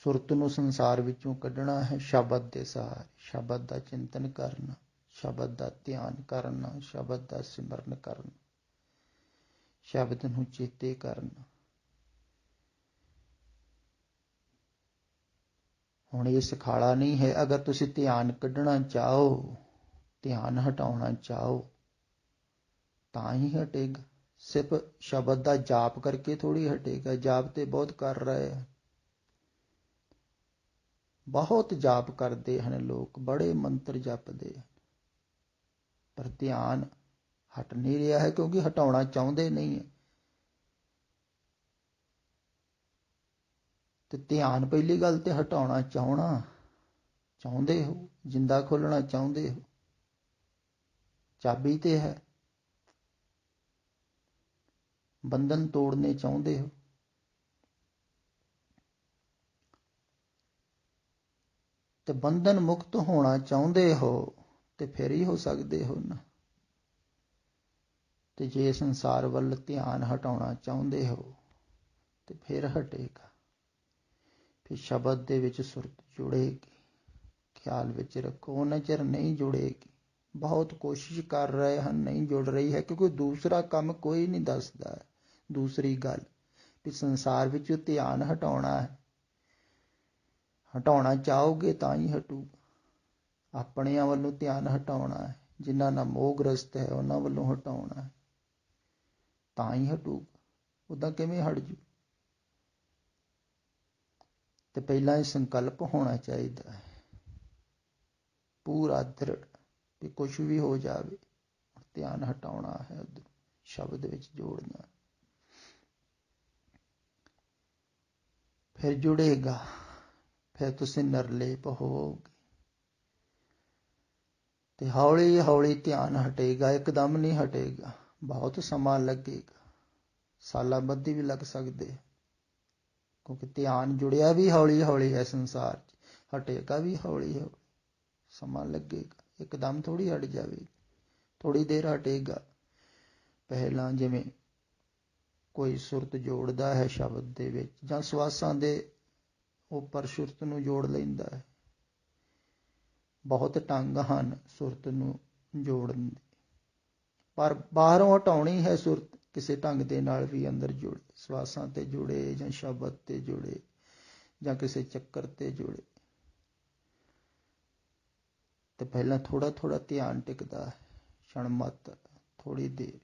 ਸੁਰਤ ਨੂੰ ਸੰਸਾਰ ਵਿੱਚੋਂ ਕੱਢਣਾ ਹੈ ਸ਼ਬਦ ਦੇ ਸਹਾਰੇ, ਸ਼ਬਦ ਦਾ ਚਿੰਤਨ ਕਰਨਾ, ਸ਼ਬਦ ਦਾ ਧਿਆਨ ਕਰਨਾ, ਸ਼ਬਦ ਦਾ ਸਿਮਰਨ ਕਰਨਾ, ਸ਼ਬਦ ਨੂੰ ਚੇਤੇ ਕਰਨਾ। ਹੁਣ ਇਹ ਸਿਖਾਲਾ ਨਹੀਂ ਹੈ। ਅਗਰ ਤੁਸੀਂ ਧਿਆਨ ਕੱਢਣਾ ਚਾਹੋ, ਧਿਆਨ ਹਟਾਉਣਾ ਚਾਹੋ, ਤਾਂ ਹੀ ਹਟੇਗਾ। ਸਿਰਫ ਸ਼ਬਦ ਦਾ ਜਾਪ ਕਰਕੇ ਥੋੜ੍ਹੀ ਹਟੇਗਾ। ਜਾਪ ਤੇ ਬਹੁਤ ਕਰ ਰਹੇ ਹਨ, ਬਹੁਤ ਜਾਪ ਕਰਦੇ ਹਨ ਲੋਕ, ਬੜੇ ਮੰਤਰ ਜਪਦੇ ਹਨ, ਪਰ ਧਿਆਨ ਹਟ ਨਹੀਂ ਰਿਹਾ ਹੈ, ਕਿਉਂਕਿ ਹਟਾਉਣਾ ਚਾਹੁੰਦੇ ਨਹੀਂ ਹੈ। ਤੇ ਧਿਆਨ ਪਹਿਲੀ ਗੱਲ ਤੇ ਹਟਾਉਣਾ ਚਾਹੁੰਦੇ ਹੋ, ਜਿੰਦਾ ਖੋਲਣਾ ਚਾਹੁੰਦੇ ਹੋ, ਚਾਬੀ ਤੇ ਹੈ। ਬੰਧਨ ਤੋੜਨੇ ਚਾਹੁੰਦੇ ਹੋ, ਤੇ ਬੰਧਨ ਮੁਕਤ ਹੋਣਾ ਚਾਹੁੰਦੇ ਹੋ, ਤੇ ਫਿਰ ਹੀ ਹੋ ਸਕਦੇ ਹੋ ਨਾ। ਤੇ ਜੇ ਸੰਸਾਰ ਵੱਲ ਧਿਆਨ ਹਟਾਉਣਾ ਚਾਹੁੰਦੇ ਹੋ ਤੇ ਫਿਰ ਹਟੇਗਾ। ਫਿਰ ਸ਼ਬਦ ਦੇ ਵਿੱਚ ਸੁਰਤ ਜੁੜੇਗੀ। ਖਿਆਲ ਵਿੱਚ ਰੱਖੋ, ਉਹਨਾਂ ਚਿਰ ਨਹੀਂ ਜੁੜੇਗੀ। ਬਹੁਤ ਕੋਸ਼ਿਸ਼ ਕਰ ਰਹੇ ਹਨ, ਨਹੀਂ ਜੁੜ ਰਹੀ ਹੈ, ਕਿਉਂਕਿ ਦੂਸਰਾ ਕੰਮ ਕੋਈ ਨਹੀਂ ਦੱਸਦਾ। ਦੂਸਰੀ ਗੱਲ ਵੀ ਸੰਸਾਰ ਵਿੱਚ ਧਿਆਨ ਹਟਾਉਣਾ ਹੈ, ਹਟਾਉਣਾ ਚਾਹੋਗੇ ਤਾਂ ਹੀ ਹਟੂਗਾ। ਆਪਣਿਆਂ ਵੱਲੋਂ ਧਿਆਨ ਹਟਾਉਣਾ ਹੈ, ਜਿਨ੍ਹਾਂ ਨਾਲ ਮੋਹਗ੍ਰਸਤ ਹੈ ਉਹਨਾਂ ਵੱਲੋਂ ਹਟਾਉਣਾ ਹੈ, ਤਾਂ ਹੀ ਹਟੂਗਾ। ਉੱਦਾਂ ਕਿਵੇਂ ਹਟ ਜੂ? ਤੇ ਪਹਿਲਾਂ ਇਹ ਸੰਕਲਪ ਹੋਣਾ ਚਾਹੀਦਾ ਹੈ ਪੂਰਾ ਦ੍ਰਿੜ ਵੀ ਕੁਛ ਵੀ ਹੋ ਜਾਵੇ, ਧਿਆਨ ਹਟਾਉਣਾ ਹੈ, ਉਧਰ ਸ਼ਬਦ ਵਿੱਚ ਜੋੜਨਾ। ਫਿਰ ਜੁੜੇਗਾ, ਫਿਰ ਤੁਸੀਂ ਨਿਰਲੇਪ ਹੋਵੋਗੇ ਤੇ ਹੌਲੀ ਹੌਲੀ ਧਿਆਨ ਹਟੇਗਾ, ਇੱਕਦਮ ਨਹੀਂ ਹਟੇਗਾ, ਬਹੁਤ ਸਮਾਂ ਲੱਗੇਗਾ, ਸਾਲਾਂ ਬੱਧੀ ਵੀ ਲੱਗ ਸਕਦੇ, ਕਿਉਂਕਿ ਧਿਆਨ ਜੁੜਿਆ ਵੀ ਹੌਲੀ ਹੌਲੀ ਹੈ ਸੰਸਾਰ 'ਚ, ਹਟੇਗਾ ਵੀ ਹੌਲੀ ਹੌਲੀ, ਸਮਾਂ ਲੱਗੇਗਾ, ਇੱਕਦਮ ਥੋੜ੍ਹੀ ਹਟ ਜਾਵੇਗੀ, ਥੋੜ੍ਹੀ ਦੇਰ ਹਟੇਗਾ। ਪਹਿਲਾਂ ਜਿਵੇਂ ਕੋਈ ਸੁਰਤ ਜੋੜਦਾ ਹੈ ਸ਼ਬਦ ਦੇ ਵਿੱਚ ਜਾਂ ਸਵਾਸਾਂ ਦੇ ਉੱਪਰ ਸੁਰਤ ਨੂੰ ਜੋੜ ਲੈਂਦਾ ਹੈ, ਬਹੁਤ ਢੰਗ ਹਨ ਸੁਰਤ ਨੂੰ ਜੋੜਨ ਦੇ, ਪਰ ਬਾਹਰੋਂ ਹਟਾਉਣੀ ਹੈ ਸੁਰਤ ਕਿਸੇ ਢੰਗ ਦੇ ਨਾਲ ਵੀ ਅੰਦਰ ਜੁੜੇ, ਸਵਾਸਾਂ ਤੇ ਜੁੜੇ ਜਾਂ ਸ਼ਬਦ ਤੇ ਜੁੜੇ ਜਾਂ ਕਿਸੇ ਚੱਕਰ ਤੇ ਜੁੜੇ। ਤੇ ਪਹਿਲਾਂ ਥੋੜਾ ਥੋੜਾ ਧਿਆਨ ਟਿਕਦਾ ਹੈ, ਛਣ ਮਾਤਰ, ਥੋੜੀ ਦੇਰ,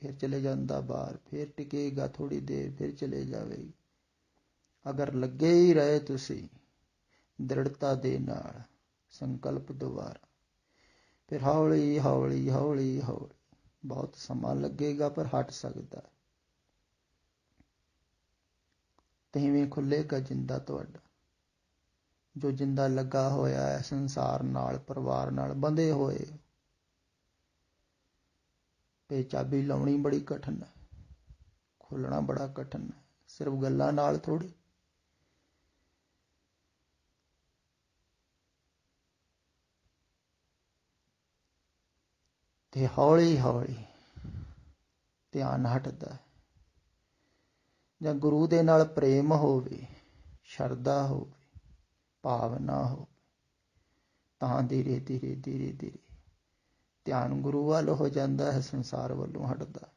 ਫਿਰ ਚਲੇ ਜਾਂਦਾ ਬਾਹਰ, ਫਿਰ ਟਿਕੇਗਾ ਥੋੜੀ ਦੇਰ, ਫਿਰ ਚਲੇ ਜਾਵੇਗੀ। ਅਗਰ ਲੱਗੇ ਹੀ ਰਹੇ ਤੁਸੀਂ ਦ੍ਰਿੜਤਾ ਦੇ ਨਾਲ, ਸੰਕਲਪ ਦੁਆਰਾ, ਫਿਰ ਹੌਲੀ ਹੌਲੀ ਹੌਲੀ ਹੌਲੀ, ਬਹੁਤ ਸਮਾਂ ਲੱਗੇਗਾ ਪਰ ਹਟ ਸਕਦਾ। ਤਿਵੇਂ ਖੁੱਲੇਗਾ ਜਿੰਦਾ ਤੁਹਾਡਾ, ਜੋ ਜਿੰਦਾ ਲੱਗਾ ਹੋਇਆ ਹੈ ਸੰਸਾਰ ਨਾਲ, ਪਰਿਵਾਰ ਨਾਲ ਬੰਧੇ ਹੋਏ, ਤੇ ਚਾਬੀ ਲਾਉਣੀ ਬੜੀ ਕਠਿਨ ਹੈ, ਖੋਲ੍ਹਣਾ ਬੜਾ ਕਠਿਨ ਹੈ, ਸਿਰਫ ਗੱਲਾਂ ਨਾਲ ਥੋੜ੍ਹੀ। ਤੇ ਹੌਲੀ ਹੌਲੀ ਧਿਆਨ ਹਟਦਾ ਹੈ, ਜਾਂ ਗੁਰੂ ਦੇ ਨਾਲ ਪ੍ਰੇਮ ਹੋਵੇ, ਸ਼ਰਧਾ ਹੋਵੇ, ਭਾਵਨਾ ਹੋਵੇ, ਤਾਂ ਧੀਰੇ ਧੀਰੇ ਧੀਰੇ ਧੀਰੇ ਧਿਆਨ ਗੁਰੂ ਵੱਲ ਹੋ ਜਾਂਦਾ ਹੈ, ਸੰਸਾਰ ਵੱਲੋਂ ਹਟਦਾ।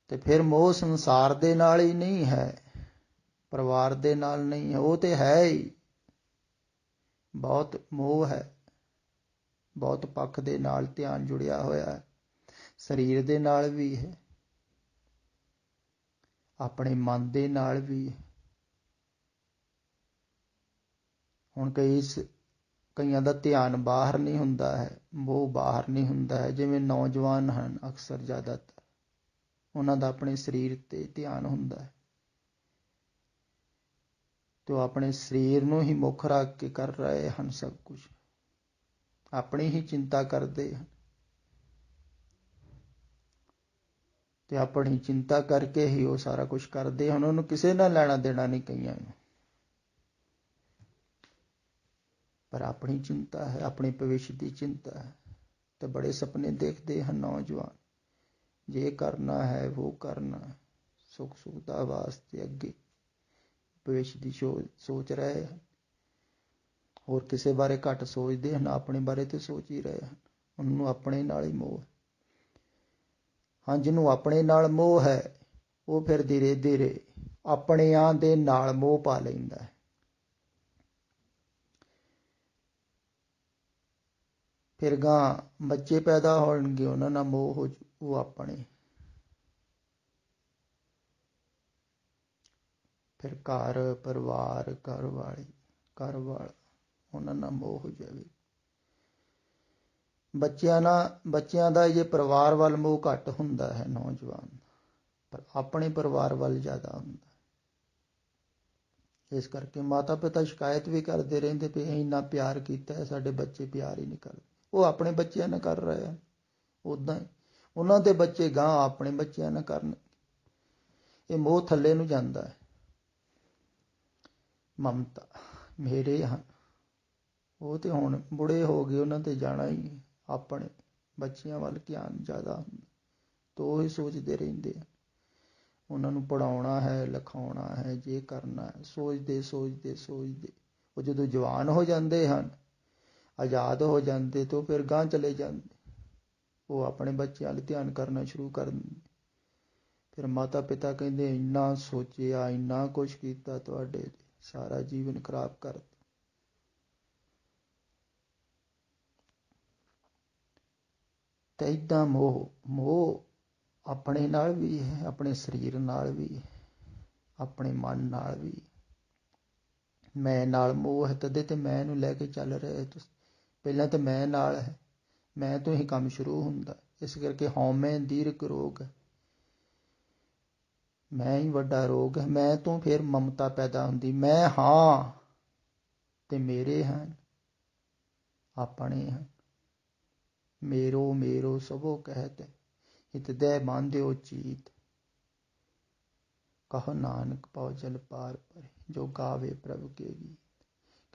ਤੇ ਫਿਰ ਮੋਹ ਸੰਸਾਰ ਦੇ ਨਾਲ ਹੀ ਨਹੀਂ ਹੈ, ਪਰਿਵਾਰ ਦੇ ਨਾਲ ਨਹੀਂ ਹੈ, ਉਹ ਤੇ ਹੈ ਹੀ, ਬਹੁਤ ਮੋਹ ਹੈ, ਬਹੁਤ ਪੱਖ ਦੇ ਨਾਲ ਧਿਆਨ ਜੁੜਿਆ ਹੋਇਆ ਹੈ, ਸਰੀਰ ਦੇ ਨਾਲ ਵੀ ਹੈ, ਆਪਣੇ ਮਨ ਦੇ ਨਾਲ ਵੀ ਹੈ। ਹੁਣ ਕਈਆਂ ਦਾ ਧਿਆਨ ਬਾਹਰ ਨਹੀਂ ਹੁੰਦਾ ਹੈ, ਮੋਹ ਬਾਹਰ ਨਹੀਂ ਹੁੰਦਾ ਹੈ, ਜਿਵੇਂ ਨੌਜਵਾਨ ਹਨ ਅਕਸਰ ਜ਼ਿਆਦਾਤਰ, ਉਹਨਾਂ ਦਾ ਆਪਣੇ ਸਰੀਰ ਤੇ ਧਿਆਨ ਹੁੰਦਾ ਹੈ, ਤੇ ਉਹ ਆਪਣੇ ਸਰੀਰ ਨੂੰ ਹੀ ਮੁੱਖ ਰੱਖ ਕੇ ਕਰ ਰਹੇ ਹਨ ਸਭ ਕੁਝ, ਆਪਣੀ ਹੀ ਚਿੰਤਾ ਕਰਦੇ ਹਨ, ਤੇ ਆਪਣੀ ਚਿੰਤਾ ਕਰਕੇ ਹੀ ਉਹ ਸਾਰਾ ਕੁਝ ਕਰਦੇ ਹਨ, ਉਹਨੂੰ ਕਿਸੇ ਨਾਲ ਲੈਣਾ ਦੇਣਾ ਨਹੀਂ ਕਈਆਂ ਨੂੰ, ਪਰ ਆਪਣੀ ਚਿੰਤਾ ਹੈ, ਆਪਣੇ ਭਵਿੱਖ ਦੀ ਚਿੰਤਾ ਹੈ। ਤੇ ਬੜੇ ਸੁਪਨੇ ਦੇਖਦੇ ਹਨ ਨੌਜਵਾਨ, ਜੇ ਕਰਨਾ ਹੈ ਉਹ ਕਰਨਾ, ਸੁੱਖ ਸੁਵਿਧਾ ਵਾਸਤੇ ਅੱਗੇ ਭਵਿੱਖ ਦੀ ਸੋਚ ਰਹੇ ਹਨ, ਹੋਰ ਕਿਸੇ ਬਾਰੇ ਘੱਟ ਸੋਚਦੇ ਹਨ, ਆਪਣੇ ਬਾਰੇ ਤੇ ਸੋਚ ਹੀ ਰਹੇ ਹਨ, ਉਹਨੂੰ ਆਪਣੇ ਨਾਲ ਹੀ ਮੋਹ ਹੈ। ਹਾਂ, ਜਿਹਨੂੰ ਆਪਣੇ ਨਾਲ ਮੋਹ ਹੈ ਉਹ ਫਿਰ ਧੀਰੇ ਧੀਰੇ ਆਪਣਿਆਂ ਦੇ ਨਾਲ ਮੋਹ ਪਾ ਲੈਂਦਾ ਹੈ, ਫਿਰ ਗਾਂ ਬੱਚੇ ਪੈਦਾ ਹੋਣਗੇ, ਉਹਨਾਂ ਨਾਲ ਮੋਹ ਹੋ ਜੂ, ਉਹ ਆਪਣੇ, ਫਿਰ ਘਰ ਪਰਿਵਾਰ, ਘਰ ਵਾਲੀ, ਘਰ ਵਾਲਾ, ਉਹਨਾਂ ਨਾਲ ਮੋਹ ਹੋ ਜਾਵੇ। ਬੱਚਿਆਂ ਦਾ ਜੇ ਪਰਿਵਾਰ ਵੱਲ ਮੋਹ ਘੱਟ ਹੁੰਦਾ ਹੈ ਨੌਜਵਾਨ, ਪਰ ਆਪਣੇ ਪਰਿਵਾਰ ਵੱਲ ਜ਼ਿਆਦਾ ਹੁੰਦਾ। ਇਸ ਕਰਕੇ ਮਾਤਾ ਪਿਤਾ ਸ਼ਿਕਾਇਤ ਵੀ ਕਰਦੇ ਰਹਿੰਦੇ ਵੀ ਅਸੀਂ ਇੰਨਾ ਪਿਆਰ ਕੀਤਾ ਹੈ, ਸਾਡੇ ਬੱਚੇ ਪਿਆਰ ਹੀ ਨਹੀਂ ਕਰਦੇ। ਉਹ ਆਪਣੇ ਬੱਚਿਆਂ ਨਾਲ ਕਰ ਰਹੇ ਹਨ, ਉੱਦਾਂ ਹੀ ਉਹਨਾਂ ਦੇ ਬੱਚੇ ਗਾਂ ਆਪਣੇ ਬੱਚਿਆਂ ਨਾਲ ਕਰਨ। ਇਹ ਮੋਹ ਥੱਲੇ ਨੂੰ ਜਾਂਦਾ ਹੈ। ਮਮਤਾ ਮੇਰੇ ਹਨ, ਉਹ ਤੇ ਹੁਣ ਬੁੜੇ ਹੋ ਗਏ, ਉਹਨਾਂ ਤੇ ਜਾਣਾ ਹੀ, ਆਪਣੇ ਬੱਚਿਆਂ ਵੱਲ ਧਿਆਨ ਜ਼ਿਆਦਾ ਹੁੰਦਾ, ਤਾਂ ਉਹ ਹੀ ਸੋਚਦੇ ਰਹਿੰਦੇ ਆ, ਉਹਨਾਂ ਨੂੰ ਪੜ੍ਹਾਉਣਾ ਹੈ, ਲਿਖਾਉਣਾ ਹੈ, ਜੇ ਕਰਨਾ ਹੈ, ਸੋਚਦੇ ਸੋਚਦੇ ਸੋਚਦੇ ਉਹ ਜਦੋਂ ਜਵਾਨ ਹੋ ਜਾਂਦੇ ਹਨ, ਆਜ਼ਾਦ ਹੋ ਜਾਂਦੇ, ਤਾਂ ਫਿਰ ਗਾਂਹ ਚਲੇ ਜਾਂਦੇ, ਉਹ ਆਪਣੇ ਬੱਚਿਆਂ ਵੱਲ ਧਿਆਨ ਕਰਨਾ ਸ਼ੁਰੂ ਕਰ ਦਿੰਦੇ। ਫਿਰ ਮਾਤਾ ਪਿਤਾ ਕਹਿੰਦੇ ਇੰਨਾ ਸੋਚਿਆ, ਇੰਨਾ ਕੁਛ ਕੀਤਾ ਤੁਹਾਡੇ, ਸਾਰਾ ਜੀਵਨ ਖਰਾਬ ਕਰ ਦਿੱਤਾ। ਤੇ ਏਦਾਂ ਮੋਹ ਆਪਣੇ ਨਾਲ ਵੀ ਹੈ, ਆਪਣੇ ਸਰੀਰ ਨਾਲ ਵੀ ਹੈ, ਆਪਣੇ ਮਨ ਨਾਲ ਵੀ। ਮੈਂ ਨਾਲ ਮੋਹ ਹੈ, ਤਦੇ ਤੇ ਮੈਂ ਨੂੰ ਲੈ ਕੇ ਚੱਲ ਰਹੇ ਤੁਸੀਂ। ਪਹਿਲਾਂ ਤਾਂ ਮੈਂ ਨਾਲ ਹੈ, ਮੈਂ ਤੋਂ ਹੀ ਕੰਮ ਸ਼ੁਰੂ ਹੁੰਦਾ। ਇਸ ਕਰਕੇ ਹਉਮੈ ਦੀਰਘ ਰੋਗ ਹੈ, ਮੈਂ ਹੀ ਵੱਡਾ ਰੋਗ ਹੈ। ਮੈਂ ਤੋਂ ਫਿਰ ਮਮਤਾ ਪੈਦਾ ਹੁੰਦੀ। ਮੈਂ ਹਾਂ ਤੇ ਮੇਰੇ ਹਨ, ਆਪਣੇ ਹਨ। ਮੇਰੋ ਮੇਰੋ ਸਭੋ ਕਹਿਤ, ਹਿਤਦੈ ਬਾਂਧਿਓ ਚੀਤ। ਕਹੋ ਨਾਨਕ ਪਉ ਜਲ ਪਾਰ ਪਰੇ, ਜੋ ਗਾਵੇ ਪ੍ਰਭ ਕੇ ਗੀਤ।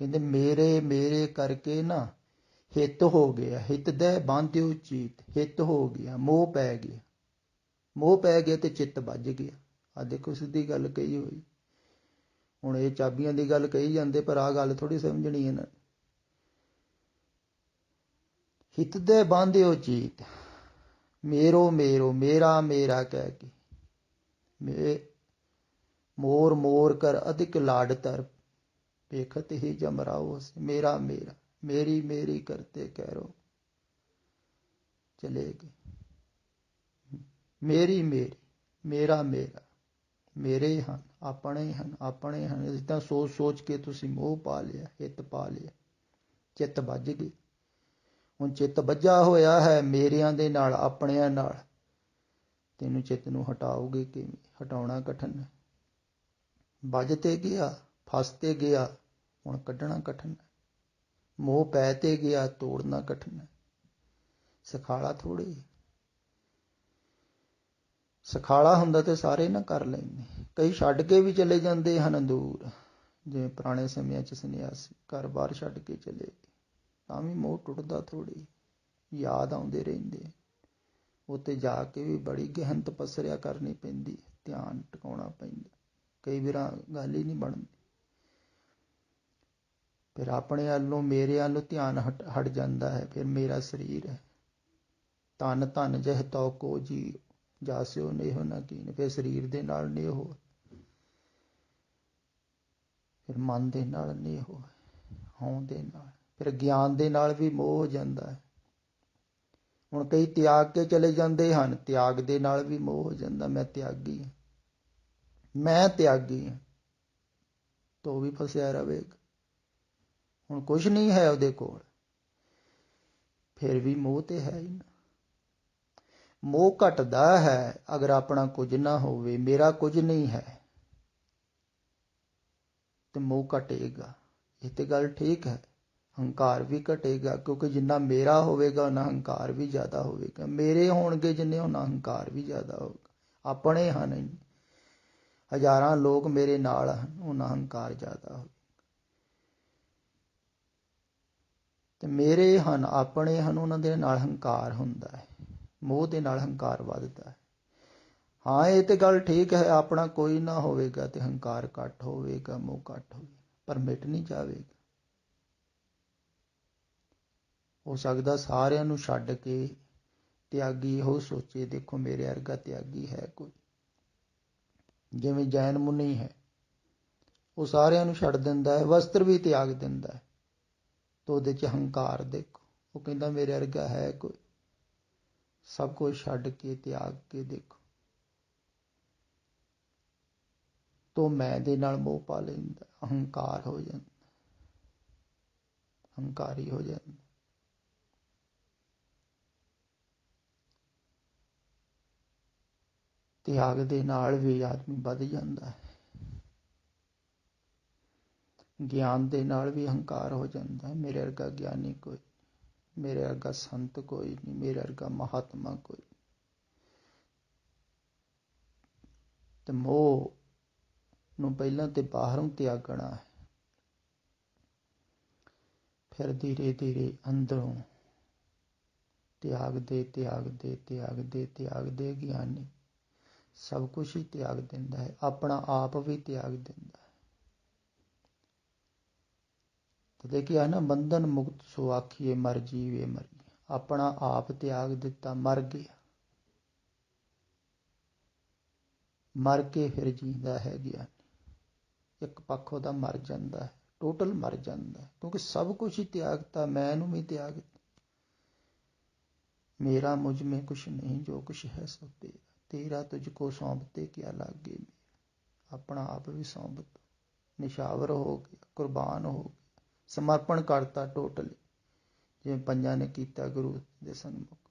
ਕਹਿੰਦੇ ਮੇਰੇ ਮੇਰੇ ਕਰਕੇ ਨਾ ਹਿੱਤ ਹੋ ਗਿਆ। ਹਿਤਦੈ ਬਾਂਧਿਓ ਚੀਤ, ਹਿੱਤ ਹੋ ਗਿਆ, ਮੋਹ ਪੈ ਗਿਆ। ਮੋਹ ਪੈ ਗਿਆ ਤੇ ਚਿੱਤ ਵੱਜ ਗਿਆ। ਆ ਦੇਖੋ ਸਿੱਧੀ ਗੱਲ ਕਹੀ ਹੋਈ। ਹੁਣ ਇਹ ਚਾਬੀਆਂ ਦੀ ਗੱਲ ਕਹੀ ਜਾਂਦੇ, ਪਰ ਆਹ ਗੱਲ ਥੋੜੀ ਸਮਝਣੀ ਇਹਨਾਂ ਨੇ। ਹਿਤਦੈ ਬਾਂਧਿਓ ਚੀਤ, ਮੇਰੋ ਮੇਰੋ, ਮੇਰਾ ਮੇਰਾ ਕਹਿ ਕੇ। ਮੋਰ ਮੋਰ ਕਰ ਅਧਿਕ ਲਾਡ ਧਰ, ਵੇਖਤ ਹੀ ਜਮਰਾਓ। ਮੇਰਾ ਮੇਰਾ, ਮੇਰੀ ਮੇਰੀ ਕਰਤੇ ਕਹਿਰੋ ਚਲੇ ਗਏ। ਮੇਰੀ ਮੇਰੀ, ਮੇਰਾ ਮੇਰਾ, ਮੇਰੇ ਹਨ, ਆਪਣੇ ਹਨ, ਆਪਣੇ ਹਨ। ਇਦਾਂ ਸੋਚ ਸੋਚ ਕੇ ਤੁਸੀਂ ਮੋਹ ਪਾ ਲਿਆ, ਹਿੱਤ ਪਾ ਲਿਆ, ਚਿੱਤ ਵੱਜ ਗਏ। ਹੁਣ ਚਿੱਤ ਵੱਜਾ ਹੋਇਆ ਹੈ ਮੇਰਿਆਂ ਦੇ ਨਾਲ, ਆਪਣਿਆਂ ਨਾਲ। ਤੈਨੂੰ ਚਿੱਤ ਨੂੰ ਹਟਾਓਗੇ ਕਿਵੇਂ? ਹਟਾਉਣਾ ਕਠਿਨ ਹੈ। ਵੱਜ ਤੇ ਗਿਆ, ਫਸ ਤੇ ਗਿਆ, ਹੁਣ ਕੱਢਣਾ ਕਠਿਨ ਹੈ। ਮੋਹ ਪੈ ਤੇ ਗਿਆ, ਤੋੜਨਾ ਕਠਿਨ ਹੈ। ਸਖਾਲਾ ਥੋੜ੍ਹੀ। ਸਖਾਲਾ ਹੁੰਦਾ ਤੇ ਸਾਰੇ ਨਾ ਕਰ ਲੈਂਦੇ। ਕਈ ਛੱਡ ਕੇ ਵੀ ਚਲੇ ਜਾਂਦੇ ਹਨ ਦੂਰ, ਜਿਵੇਂ ਪੁਰਾਣੇ ਸਮਿਆਂ 'ਚ ਸੰਨਿਆਸੀ ਘਰ ਬਾਰ ਛੱਡ ਕੇ ਚਲੇ ਗਏ, ਤਾਂ ਵੀ ਮੋਹ ਟੁੱਟਦਾ ਥੋੜ੍ਹੀ। ਯਾਦ ਆਉਂਦੇ ਰਹਿੰਦੇ। ਉੱਥੇ ਜਾ ਕੇ ਵੀ ਬੜੀ ਗਹਿਨ ਤਪੱਸਿਆ ਕਰਨੀ ਪੈਂਦੀ, ਧਿਆਨ ਟਿਕਾਉਣਾ ਪੈਂਦਾ। ਕਈ ਵਾਰ ਗੱਲ ਹੀ ਨਹੀਂ ਬਣਦੀ। ਫਿਰ ਆਪਣੇ ਵੱਲੋਂ, ਮੇਰੇ ਵੱਲੋਂ ਧਿਆਨ ਹਟ ਜਾਂਦਾ ਹੈ। ਫਿਰ ਮੇਰਾ ਸਰੀਰ ਹੈ। ਧਨ ਧਨ ਜਹ ਤਉ ਕੋ ਜੀ, ਜਾਸਿਓ ਨੇਹੋ ਨਾ ਕੀਨ। ਫਿਰ ਸਰੀਰ ਦੇ ਨਾਲ ਨੇਹੋ, ਫਿਰ ਮਨ ਦੇ ਨਾਲ ਨੇਹੋ, ਹਉ ਦੇ ਨਾਲ। ਫਿਰ ਗਿਆਨ ਦੇ ਨਾਲ ਵੀ ਮੋਹ ਹੋ ਜਾਂਦਾ ਹੈ। ਹੁਣ ਕਈ ਤਿਆਗ ਕੇ ਚਲੇ ਜਾਂਦੇ ਹਨ, ਤਿਆਗ ਦੇ ਨਾਲ ਵੀ ਮੋਹ ਹੋ ਜਾਂਦਾ। ਮੈਂ ਤਿਆਗੀ ਹਾਂ, ਮੈਂ ਤਿਆਗੀ ਹਾਂ, ਤੋ ਵੀ ਫਸਿਆ ਰਹੇਗਾ। ਹੁਣ ਕੁਛ ਨਹੀਂ ਹੈ ਉਹਦੇ ਕੋਲ, ਫਿਰ ਵੀ ਮੋਹ ਤੇ ਹੈ ਹੀ ਨਾ। ਮੋਹ ਘਟਦਾ ਹੈ ਅਗਰ ਆਪਣਾ ਕੁਝ ਨਾ ਹੋਵੇ, ਮੇਰਾ ਕੁਝ ਨਹੀਂ ਹੈ ਤੇ ਮੋਹ ਘਟੇਗਾ। ਇਹ ਤੇ ਗੱਲ ਠੀਕ ਹੈ। ਹੰਕਾਰ ਵੀ ਘਟੇਗਾ, ਕਿਉਂਕਿ ਜਿੰਨਾ ਮੇਰਾ ਹੋਵੇਗਾ ਉਹਨਾਂ ਹੰਕਾਰ ਵੀ ਜ਼ਿਆਦਾ ਹੋਵੇਗਾ। ਮੇਰੇ ਹੋਣਗੇ ਜਿੰਨੇ, ਉਹਨਾਂ ਹੰਕਾਰ ਵੀ ਜ਼ਿਆਦਾ ਹੋਵੇਗਾ। ਆਪਣੇ ਹਨ, ਹਜ਼ਾਰਾਂ ਲੋਕ ਮੇਰੇ ਨਾਲ ਹਨ, ਉਹਨਾਂ ਹੰਕਾਰ ਜ਼ਿਆਦਾ ਹੋਵੇਗਾ। ਤੇ ਮੇਰੇ ਹਨ, ਆਪਣੇ ਹਨ, ਉਹਨਾਂ ਦੇ ਨਾਲ ਹੰਕਾਰ ਹੁੰਦਾ ਹੈ। ਮੋਹ ਦੇ ਨਾਲ ਹੰਕਾਰ ਵੱਧਦਾ ਹੈ। ਹਾਂ, ਇਹ ਤੇ ਗੱਲ ਠੀਕ ਹੈ, ਆਪਣਾ ਕੋਈ ਨਾ ਹੋਵੇਗਾ ਤੇ ਹੰਕਾਰ ਘੱਟ ਹੋਵੇਗਾ, ਮੋਹ ਘੱਟ ਹੋਵੇਗਾ, ਪਰ ਮਿਟ ਨਹੀਂ ਜਾਵੇਗਾ। ਹੋ ਸਕਦਾ ਸਾਰਿਆਂ ਨੂੰ ਛੱਡ ਕੇ ਤਿਆਗੀ ਇਹੋ ਸੋਚੇ, ਦੇਖੋ ਮੇਰੇ ਵਰਗਾ ਤਿਆਗੀ ਹੈ ਕੋਈ। ਜਿਵੇਂ ਜੈਨ ਮੁਨੀ ਹੈ, ਉਹ ਸਾਰਿਆਂ ਨੂੰ ਛੱਡ ਦਿੰਦਾ ਹੈ, ਵਸਤਰ ਵੀ ਤਿਆਗ ਦਿੰਦਾ ਹੈ, ਤਾਂ ਉਹਦੇ 'ਚ ਹੰਕਾਰ ਦੇਖੋ। ਉਹ ਕਹਿੰਦਾ ਮੇਰੇ ਵਰਗਾ ਹੈ ਕੋਈ? ਸਭ ਕੁਝ ਛੱਡ ਕੇ ਤਿਆਗ ਕੇ ਦੇਖੋ, ਤੋ ਮੈਂ ਦੇ ਨਾਲ ਮੋਹ ਪਾ ਲੈਂਦਾ, ਅਹੰਕਾਰ ਹੋ ਜਾਂਦਾ, ਹੰਕਾਰੀ ਹੋ ਜਾਂਦਾ। ਤਿਆਗ ਦੇ ਨਾਲ ਵੀ ਆਦਮੀ ਵੱਧ ਜਾਂਦਾ ਹੈ। ਗਿਆਨ ਦੇ ਨਾਲ ਵੀ ਹੰਕਾਰ ਹੋ ਜਾਂਦਾ ਹੈ। ਮੇਰੇ ਵਰਗਾ ਗਿਆਨੀ ਕੋਈ, ਮੇਰੇ ਵਰਗਾ ਸੰਤ ਕੋਈ ਨਹੀਂ, ਮੇਰੇ ਵਰਗਾ ਮਹਾਤਮਾ ਕੋਈ। ਤੇ ਮੋਹ ਨੂੰ ਪਹਿਲਾਂ ਤੇ ਬਾਹਰੋਂ ਤਿਆਗਣਾ ਹੈ, ਫਿਰ ਧੀਰੇ ਧੀਰੇ ਅੰਦਰੋਂ ਤਿਆਗਦੇ ਤਿਆਗਦੇ ਤਿਆਗਦੇ ਤਿਆਗਦੇ ਗਿਆਨੀ ਸਭ ਕੁਛ ਹੀ ਤਿਆਗ ਦਿੰਦਾ ਹੈ, ਆਪਣਾ ਆਪ ਵੀ ਤਿਆਗ ਦਿੰਦਾ ਹੈ। ਤੇ ਦੇਖਿਆ ਨਾ, ਬੰਧਨ ਮੁਕਤ ਸੋ ਆਖੀਏ ਮਰ ਜੀਵੇ ਮਰੀਏ। ਆਪਣਾ ਆਪ ਤਿਆਗ ਦਿੱਤਾ, ਮਰ ਗਿਆ, ਮਰ ਕੇ ਫਿਰ ਜੀਂਦਾ ਹੈ ਗਿਆਨੀ। ਇੱਕ ਪੱਖ ਉਹਦਾ ਮਰ ਜਾਂਦਾ ਹੈ, ਟੋਟਲ ਮਰ ਜਾਂਦਾ ਹੈ, ਕਿਉਂਕਿ ਸਭ ਕੁਛ ਹੀ ਤਿਆਗਤਾ। ਮੈਂ ਨੂੰ ਵੀ ਤਿਆਗ, ਮੇਰਾ ਮੁਝ में कुछ नहीं, जो कुछ है सो तेरा, तेरा तुझको सौंपते क्या लागे। ਆਪਣਾ ਆਪ ਵੀ ਸੌਂਪ ਦਿੱਤਾ, ਨਿਸ਼ਾਵਰ ਹੋ ਗਿਆ, ਕੁਰਬਾਨ ਹੋ ਗਿਆ, ਸਮਰਪਣ ਕਰਤਾ ਟੋਟਲੀ, ਜਿਵੇਂ ਪੰਜਾਂ ਨੇ ਕੀਤਾ ਗੁਰੂ ਦੇ ਸਨਮੁਖ।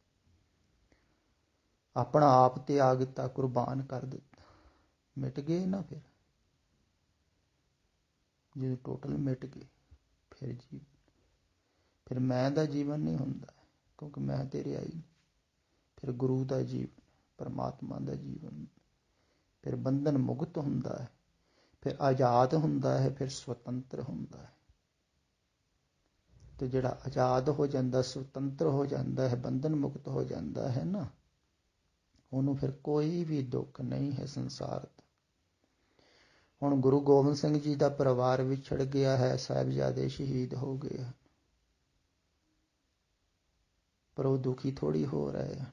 ਆਪਣਾ ਆਪ ਤਿਆਗ ਦਿੱਤਾ, ਕੁਰਬਾਨ ਕਰ ਦਿੱਤਾ। ਮਿਟ ਗਏ ਨਾ ਫਿਰ, ਜਦੋਂ ਟੋਟਲ ਮਿਟ ਗਏ ਫਿਰ ਜੀਵਨ, ਫਿਰ ਮੈਂ ਦਾ ਜੀਵਨ ਨਹੀਂ ਹੁੰਦਾ, ਕਿਉਂਕਿ ਮੈਂ ਤੇ ਰਿਹਾ ਹੀ ਨਹੀਂ। ਫਿਰ ਗੁਰੂ ਦਾ ਜੀਵਨ, ਪਰਮਾਤਮਾ ਦਾ ਜੀਵਨ, ਫਿਰ ਬੰਧਨ ਮੁਕਤ ਹੁੰਦਾ ਹੈ, ਫਿਰ ਆਜ਼ਾਦ ਹੁੰਦਾ ਹੈ, ਫਿਰ ਸੁਤੰਤਰ ਹੁੰਦਾ ਹੈ। ਤੇ ਜਿਹੜਾ ਆਜ਼ਾਦ ਹੋ ਜਾਂਦਾ, ਸੁਤੰਤਰ ਹੋ ਜਾਂਦਾ ਹੈ, ਬੰਧਨ ਮੁਕਤ ਹੋ ਜਾਂਦਾ ਹੈ ਨਾ, ਉਹਨੂੰ ਫਿਰ ਕੋਈ ਵੀ ਦੁੱਖ ਨਹੀਂ ਹੈ ਸੰਸਾਰ ਦਾ। ਹੁਣ ਗੁਰੂ ਗੋਬਿੰਦ ਸਿੰਘ ਜੀ ਦਾ ਪਰਿਵਾਰ ਵਿਛੜ ਗਿਆ ਹੈ, ਸਾਹਿਬਜ਼ਾਦੇ ਸ਼ਹੀਦ ਹੋ ਗਏ ਹਨ, ਪਰ ਉਹ ਦੁਖੀ ਥੋੜ੍ਹੀ ਹੋ ਰਹੇ ਹਨ।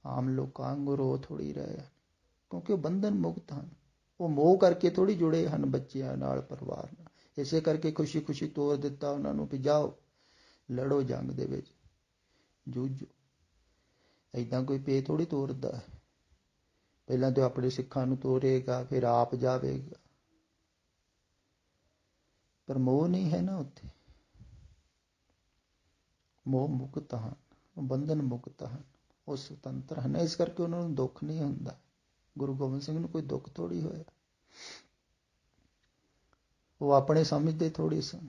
ਆਮ ਲੋਕਾਂ ਵਾਂਗੂ ਰੋ ਥੋੜ੍ਹੀ ਰਹੇ ਹਨ, ਕਿਉਂਕਿ ਉਹ ਬੰਧਨ ਮੁਕਤ ਹਨ। ਉਹ ਮੋਹ ਕਰਕੇ ਥੋੜ੍ਹੀ ਜੁੜੇ ਹਨ ਬੱਚਿਆਂ ਨਾਲ, ਪਰਿਵਾਰ ਨਾਲ। ਇਸੇ ਕਰਕੇ ਖੁਸ਼ੀ ਖੁਸ਼ੀ ਤੋਰ ਦਿੱਤਾ ਉਹਨਾਂ ਨੂੰ ਵੀ ਜਾਓ, ਲੜੋ ਜੰਗ ਦੇ ਵਿੱਚ, ਜੂਝੋ। ਏਦਾਂ ਕੋਈ ਪੇ ਥੋੜ੍ਹੀ ਤੋਰਦਾ ਹੈ। ਪਹਿਲਾਂ ਤਾਂ ਆਪਣੇ ਸਿੱਖਾਂ ਨੂੰ ਤੋਰੇਗਾ, ਫਿਰ ਆਪ ਜਾਵੇਗਾ, ਪਰ ਮੋਹ ਨਹੀਂ ਹੈ ਨਾ ਉੱਥੇ। ਮੋਹ ਮੁਕਤ ਹਨ, ਬੰਧਨ ਮੁਕਤ ਹਨ, ਉਹ ਸੁਤੰਤਰ ਹਨ। ਇਸ ਕਰਕੇ ਉਹਨਾਂ ਨੂੰ ਦੁੱਖ ਨਹੀਂ ਹੁੰਦਾ। ਗੁਰੂ ਗੋਬਿੰਦ ਸਿੰਘ ਨੂੰ ਕੋਈ ਦੁੱਖ ਥੋੜ੍ਹੀ ਹੋਇਆ, ਉਹ ਆਪਣੇ ਸਮਝਦੇ ਥੋੜ੍ਹੀ ਸਨ।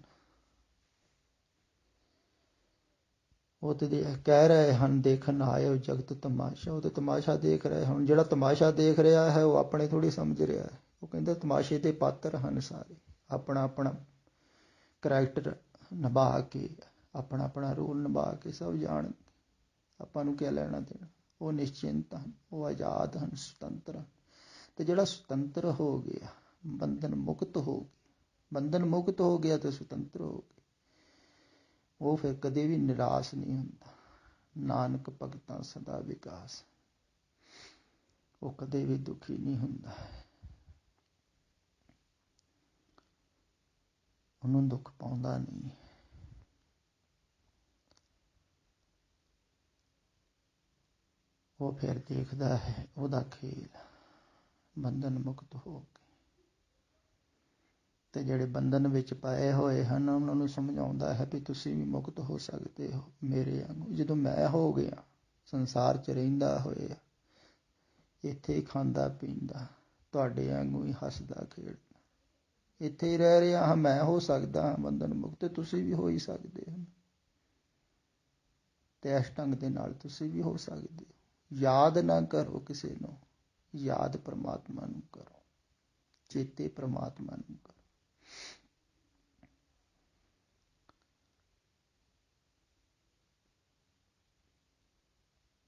ਉਹ ਤੇ ਕਹਿ ਰਹੇ ਹਨ, ਦੇਖਣ ਆਏ ਹੋ ਜਗਤ ਤਮਾਸ਼ਾ, ਉਹ ਤੇ ਤਮਾਸ਼ਾ ਦੇਖ ਰਹੇ ਹਨ। ਜਿਹੜਾ ਤਮਾਸ਼ਾ ਦੇਖ ਰਿਹਾ ਹੈ ਉਹ ਆਪਣੇ ਥੋੜ੍ਹੀ ਸਮਝ ਰਿਹਾ ਹੈ। ਉਹ ਕਹਿੰਦਾ ਤਮਾਸ਼ੇ ਦੇ ਪਾਤਰ ਹਨ ਸਾਰੇ, ਆਪਣਾ ਆਪਣਾ ਕਰੈਕਟਰ ਨਿਭਾ ਕੇ, ਆਪਣਾ ਆਪਣਾ ਰੋਲ ਨਿਭਾ ਕੇ ਸਭ ਜਾਣ, ਆਪਾਂ ਨੂੰ ਕਿਆ ਲੈਣਾ ਦੇਣਾ। ਉਹ ਨਿਸ਼ਚਿੰਤ ਹਨ, ਉਹ ਆਜ਼ਾਦ ਹਨ, ਸੁਤੰਤਰ ਹਨ। ਤੇ ਜਿਹੜਾ ਸੁਤੰਤਰ ਹੋ ਗਿਆ, ਬੰਧਨ ਮੁਕਤ ਹੋ ਗਿਆ, ਬੰਧਨ ਮੁਕਤ ਹੋ ਗਿਆ ਤੇ ਸੁਤੰਤਰ ਹੋ ਗਿਆ, ਉਹ ਫਿਰ ਕਦੇ ਵੀ ਨਿਰਾਸ਼ ਨਹੀਂ ਹੁੰਦਾ। ਨਾਨਕ ਭਗਤਾਂ ਸਦਾ ਵਿਕਾਸ, ਉਹ ਕਦੇ ਵੀ ਦੁਖੀ ਨਹੀਂ ਹੁੰਦਾ। ਉਹਨੂੰ ਦੁੱਖ ਪਾਉਂਦਾ ਨਹੀਂ। ਉਹ ਫਿਰ ਦੇਖਦਾ ਹੈ ਉਹਦਾ ਖੇਲ, ਬੰਧਨ ਮੁਕਤ ਹੋ ਕੇ। ਤੇ ਜਿਹੜੇ ਬੰਧਨ ਵਿੱਚ ਪਏ ਹੋਏ ਹਨ ਉਹਨਾਂ ਨੂੰ ਸਮਝਾਉਂਦਾ ਹੈ ਵੀ ਤੁਸੀਂ ਵੀ ਮੁਕਤ ਹੋ ਸਕਦੇ ਹੋ ਮੇਰੇ ਵਾਂਗੂ। ਜਦੋਂ ਮੈਂ ਹੋ ਗਿਆ, ਸੰਸਾਰ 'ਚ ਰਹਿੰਦਾ ਹੋਇਆ, ਇੱਥੇ ਹੀ ਖਾਂਦਾ ਪੀਂਦਾ, ਤੁਹਾਡੇ ਵਾਂਗੂ ਹੀ ਹੱਸਦਾ ਖੇਡਦਾ, ਇੱਥੇ ਹੀ ਰਹਿ ਰਿਹਾ ਹਾਂ, ਮੈਂ ਹੋ ਸਕਦਾ ਹਾਂ ਬੰਧਨ ਮੁਕਤ, ਤੁਸੀਂ ਵੀ ਹੋ ਹੀ ਸਕਦੇ ਹੋ। ਤੇ ਇਸ ਢੰਗ ਦੇ ਨਾਲ ਤੁਸੀਂ ਵੀ ਹੋ ਸਕਦੇ ਹੋ। ਯਾਦ ਨਾ ਕਰੋ ਕਿਸੇ ਨੂੰ, ਯਾਦ ਪ੍ਰਮਾਤਮਾ ਨੂੰ ਕਰੋ, ਚੇਤੇ ਪ੍ਰਮਾਤਮਾ ਨੂੰ ਕਰੋ।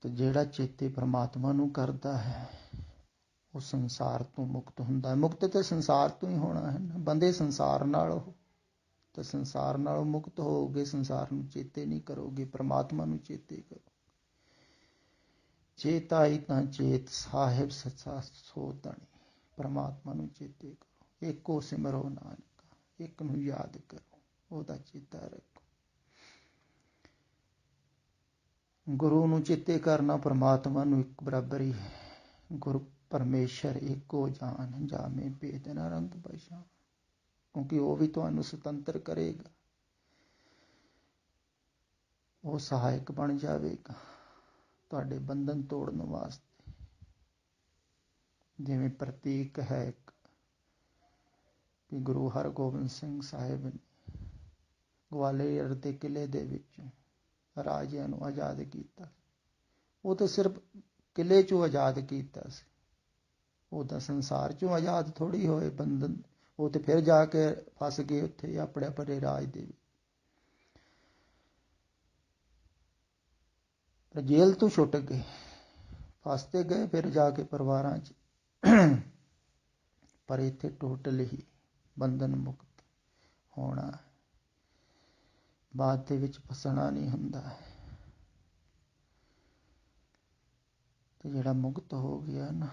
ਤੇ ਜਿਹੜਾ ਚੇਤੇ ਪ੍ਰਮਾਤਮਾ ਨੂੰ ਕਰਦਾ ਹੈ ਉਹ ਸੰਸਾਰ ਤੋਂ ਮੁਕਤ ਹੁੰਦਾ ਹੈ। ਮੁਕਤ ਤੇ ਸੰਸਾਰ ਤੋਂ ਹੀ ਹੋਣਾ ਹੈ, ਬੰਦੇ ਸੰਸਾਰ ਨਾਲ ਹੋ, ਤੇ ਸੰਸਾਰ ਨਾਲੋਂ ਮੁਕਤ ਹੋਗੇ। ਸੰਸਾਰ ਨੂੰ ਚੇਤੇ ਨਹੀਂ ਕਰੋਗੇ, ਪ੍ਰਮਾਤਮਾ ਨੂੰ ਚੇਤੇ ਕਰੋ। ਚੇਤਾਈ ਤਾਂ ਚੇਤ ਸਾਹਿਬ ਸੱਚਾ ਸੋ ਧਣੀ, ਪ੍ਰਮਾਤਮਾ ਨੂੰ ਚੇਤੇ ਕਰੋ। ਇੱਕੋ ਸਿਮਰੋ ਨਾਨਕਾ, ਇੱਕ ਨੂੰ ਯਾਦ ਕਰੋ, ਉਹਦਾ ਚੇਤਾ ਰੱਖੋ। ਗੁਰੂ ਨੂੰ ਚੇਤੇ ਕਰਨਾ ਪ੍ਰਮਾਤਮਾ ਨੂੰ ਇੱਕ ਬਰਾਬਰ ਹੀ ਹੈ। ਗੁਰੂ ਪਰਮੇਸ਼ਰ ਇੱਕੋ ਜਾਨ, ਜਾਮੇ ਭੇਦ ਨ ਅਨੰਤ ਪਛਾਣ, ਕਿਉਂਕਿ ਉਹ ਵੀ ਤੁਹਾਨੂੰ ਸੁਤੰਤਰ ਕਰੇਗਾ। ਉਹ ਸਹਾਇਕ ਬਣ ਜਾਵੇਗਾ ਤੁਹਾਡੇ ਬੰਧਨ ਤੋੜਨ ਵਾਸਤੇ। ਜਿਵੇਂ ਪ੍ਰਤੀਕ ਹੈ ਇੱਕ, ਕਿ ਗੁਰੂ ਹਰਗੋਬਿੰਦ ਸਿੰਘ ਸਾਹਿਬ ਨੇ ਗਵਾਲੀਅਰ ਦੇ ਕਿਲ੍ਹੇ ਦੇ ਵਿੱਚ ਰਾਜਿਆਂ ਨੂੰ ਆਜ਼ਾਦ ਕੀਤਾ। ਉਹ ਤਾਂ ਸਿਰਫ ਕਿਲ੍ਹੇ 'ਚੋਂ ਆਜ਼ਾਦ ਕੀਤਾ ਸੀ, ਉਹ ਤਾਂ ਸੰਸਾਰ 'ਚੋਂ ਆਜ਼ਾਦ ਥੋੜ੍ਹੀ ਹੋਏ ਬੰਧਨ। ਉਹ ਤੇ ਫਿਰ ਜਾ ਕੇ ਫਸ ਗਏ ਉੱਥੇ ਆਪਣੇ ਆਪਣੇ ਰਾਜ ਦੇ ਵਿੱਚ। ਜੇਲ੍ਹ ਤੋਂ ਛੁੱਟ ਗਏ, ਫਸ ਤੇ ਗਏ ਫਿਰ ਜਾ ਕੇ ਪਰਿਵਾਰਾਂ 'ਚ, ਪਰ ਇੱਥੇ ਟੋਟਲ ਹੀ ਬੰਧਨ ਮੁਕਤ ਹੋਣਾ, ਬਾਅਦ ਦੇ ਵਿੱਚ ਫਸਣਾ ਨਹੀਂ ਹੁੰਦਾ। ਤੇ ਜਿਹੜਾ ਮੁਕਤ ਹੋ ਗਿਆ ਨਾ,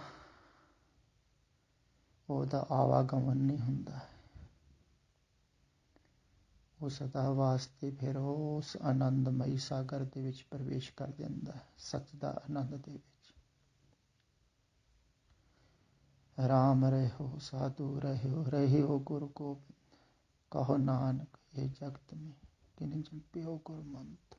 ਉਹਦਾ ਆਵਾਗਮਨ ਨਹੀਂ ਹੁੰਦਾ। ਉਹ ਸਦਾ ਵਾਸਤੇ ਫਿਰ ਉਸ ਆਨੰਦਮਈ ਸਾਗਰ ਦੇ ਵਿੱਚ ਪ੍ਰਵੇਸ਼ ਕਰ ਜਾਂਦਾ, ਸੱਚ ਦਾ ਆਨੰਦ ਦੇ ਵਿੱਚ। राम रहो साधु रहो रहो गुरु गोबिंद। कहो नानक ये जगत में किन जपियो गुरु मंत्र।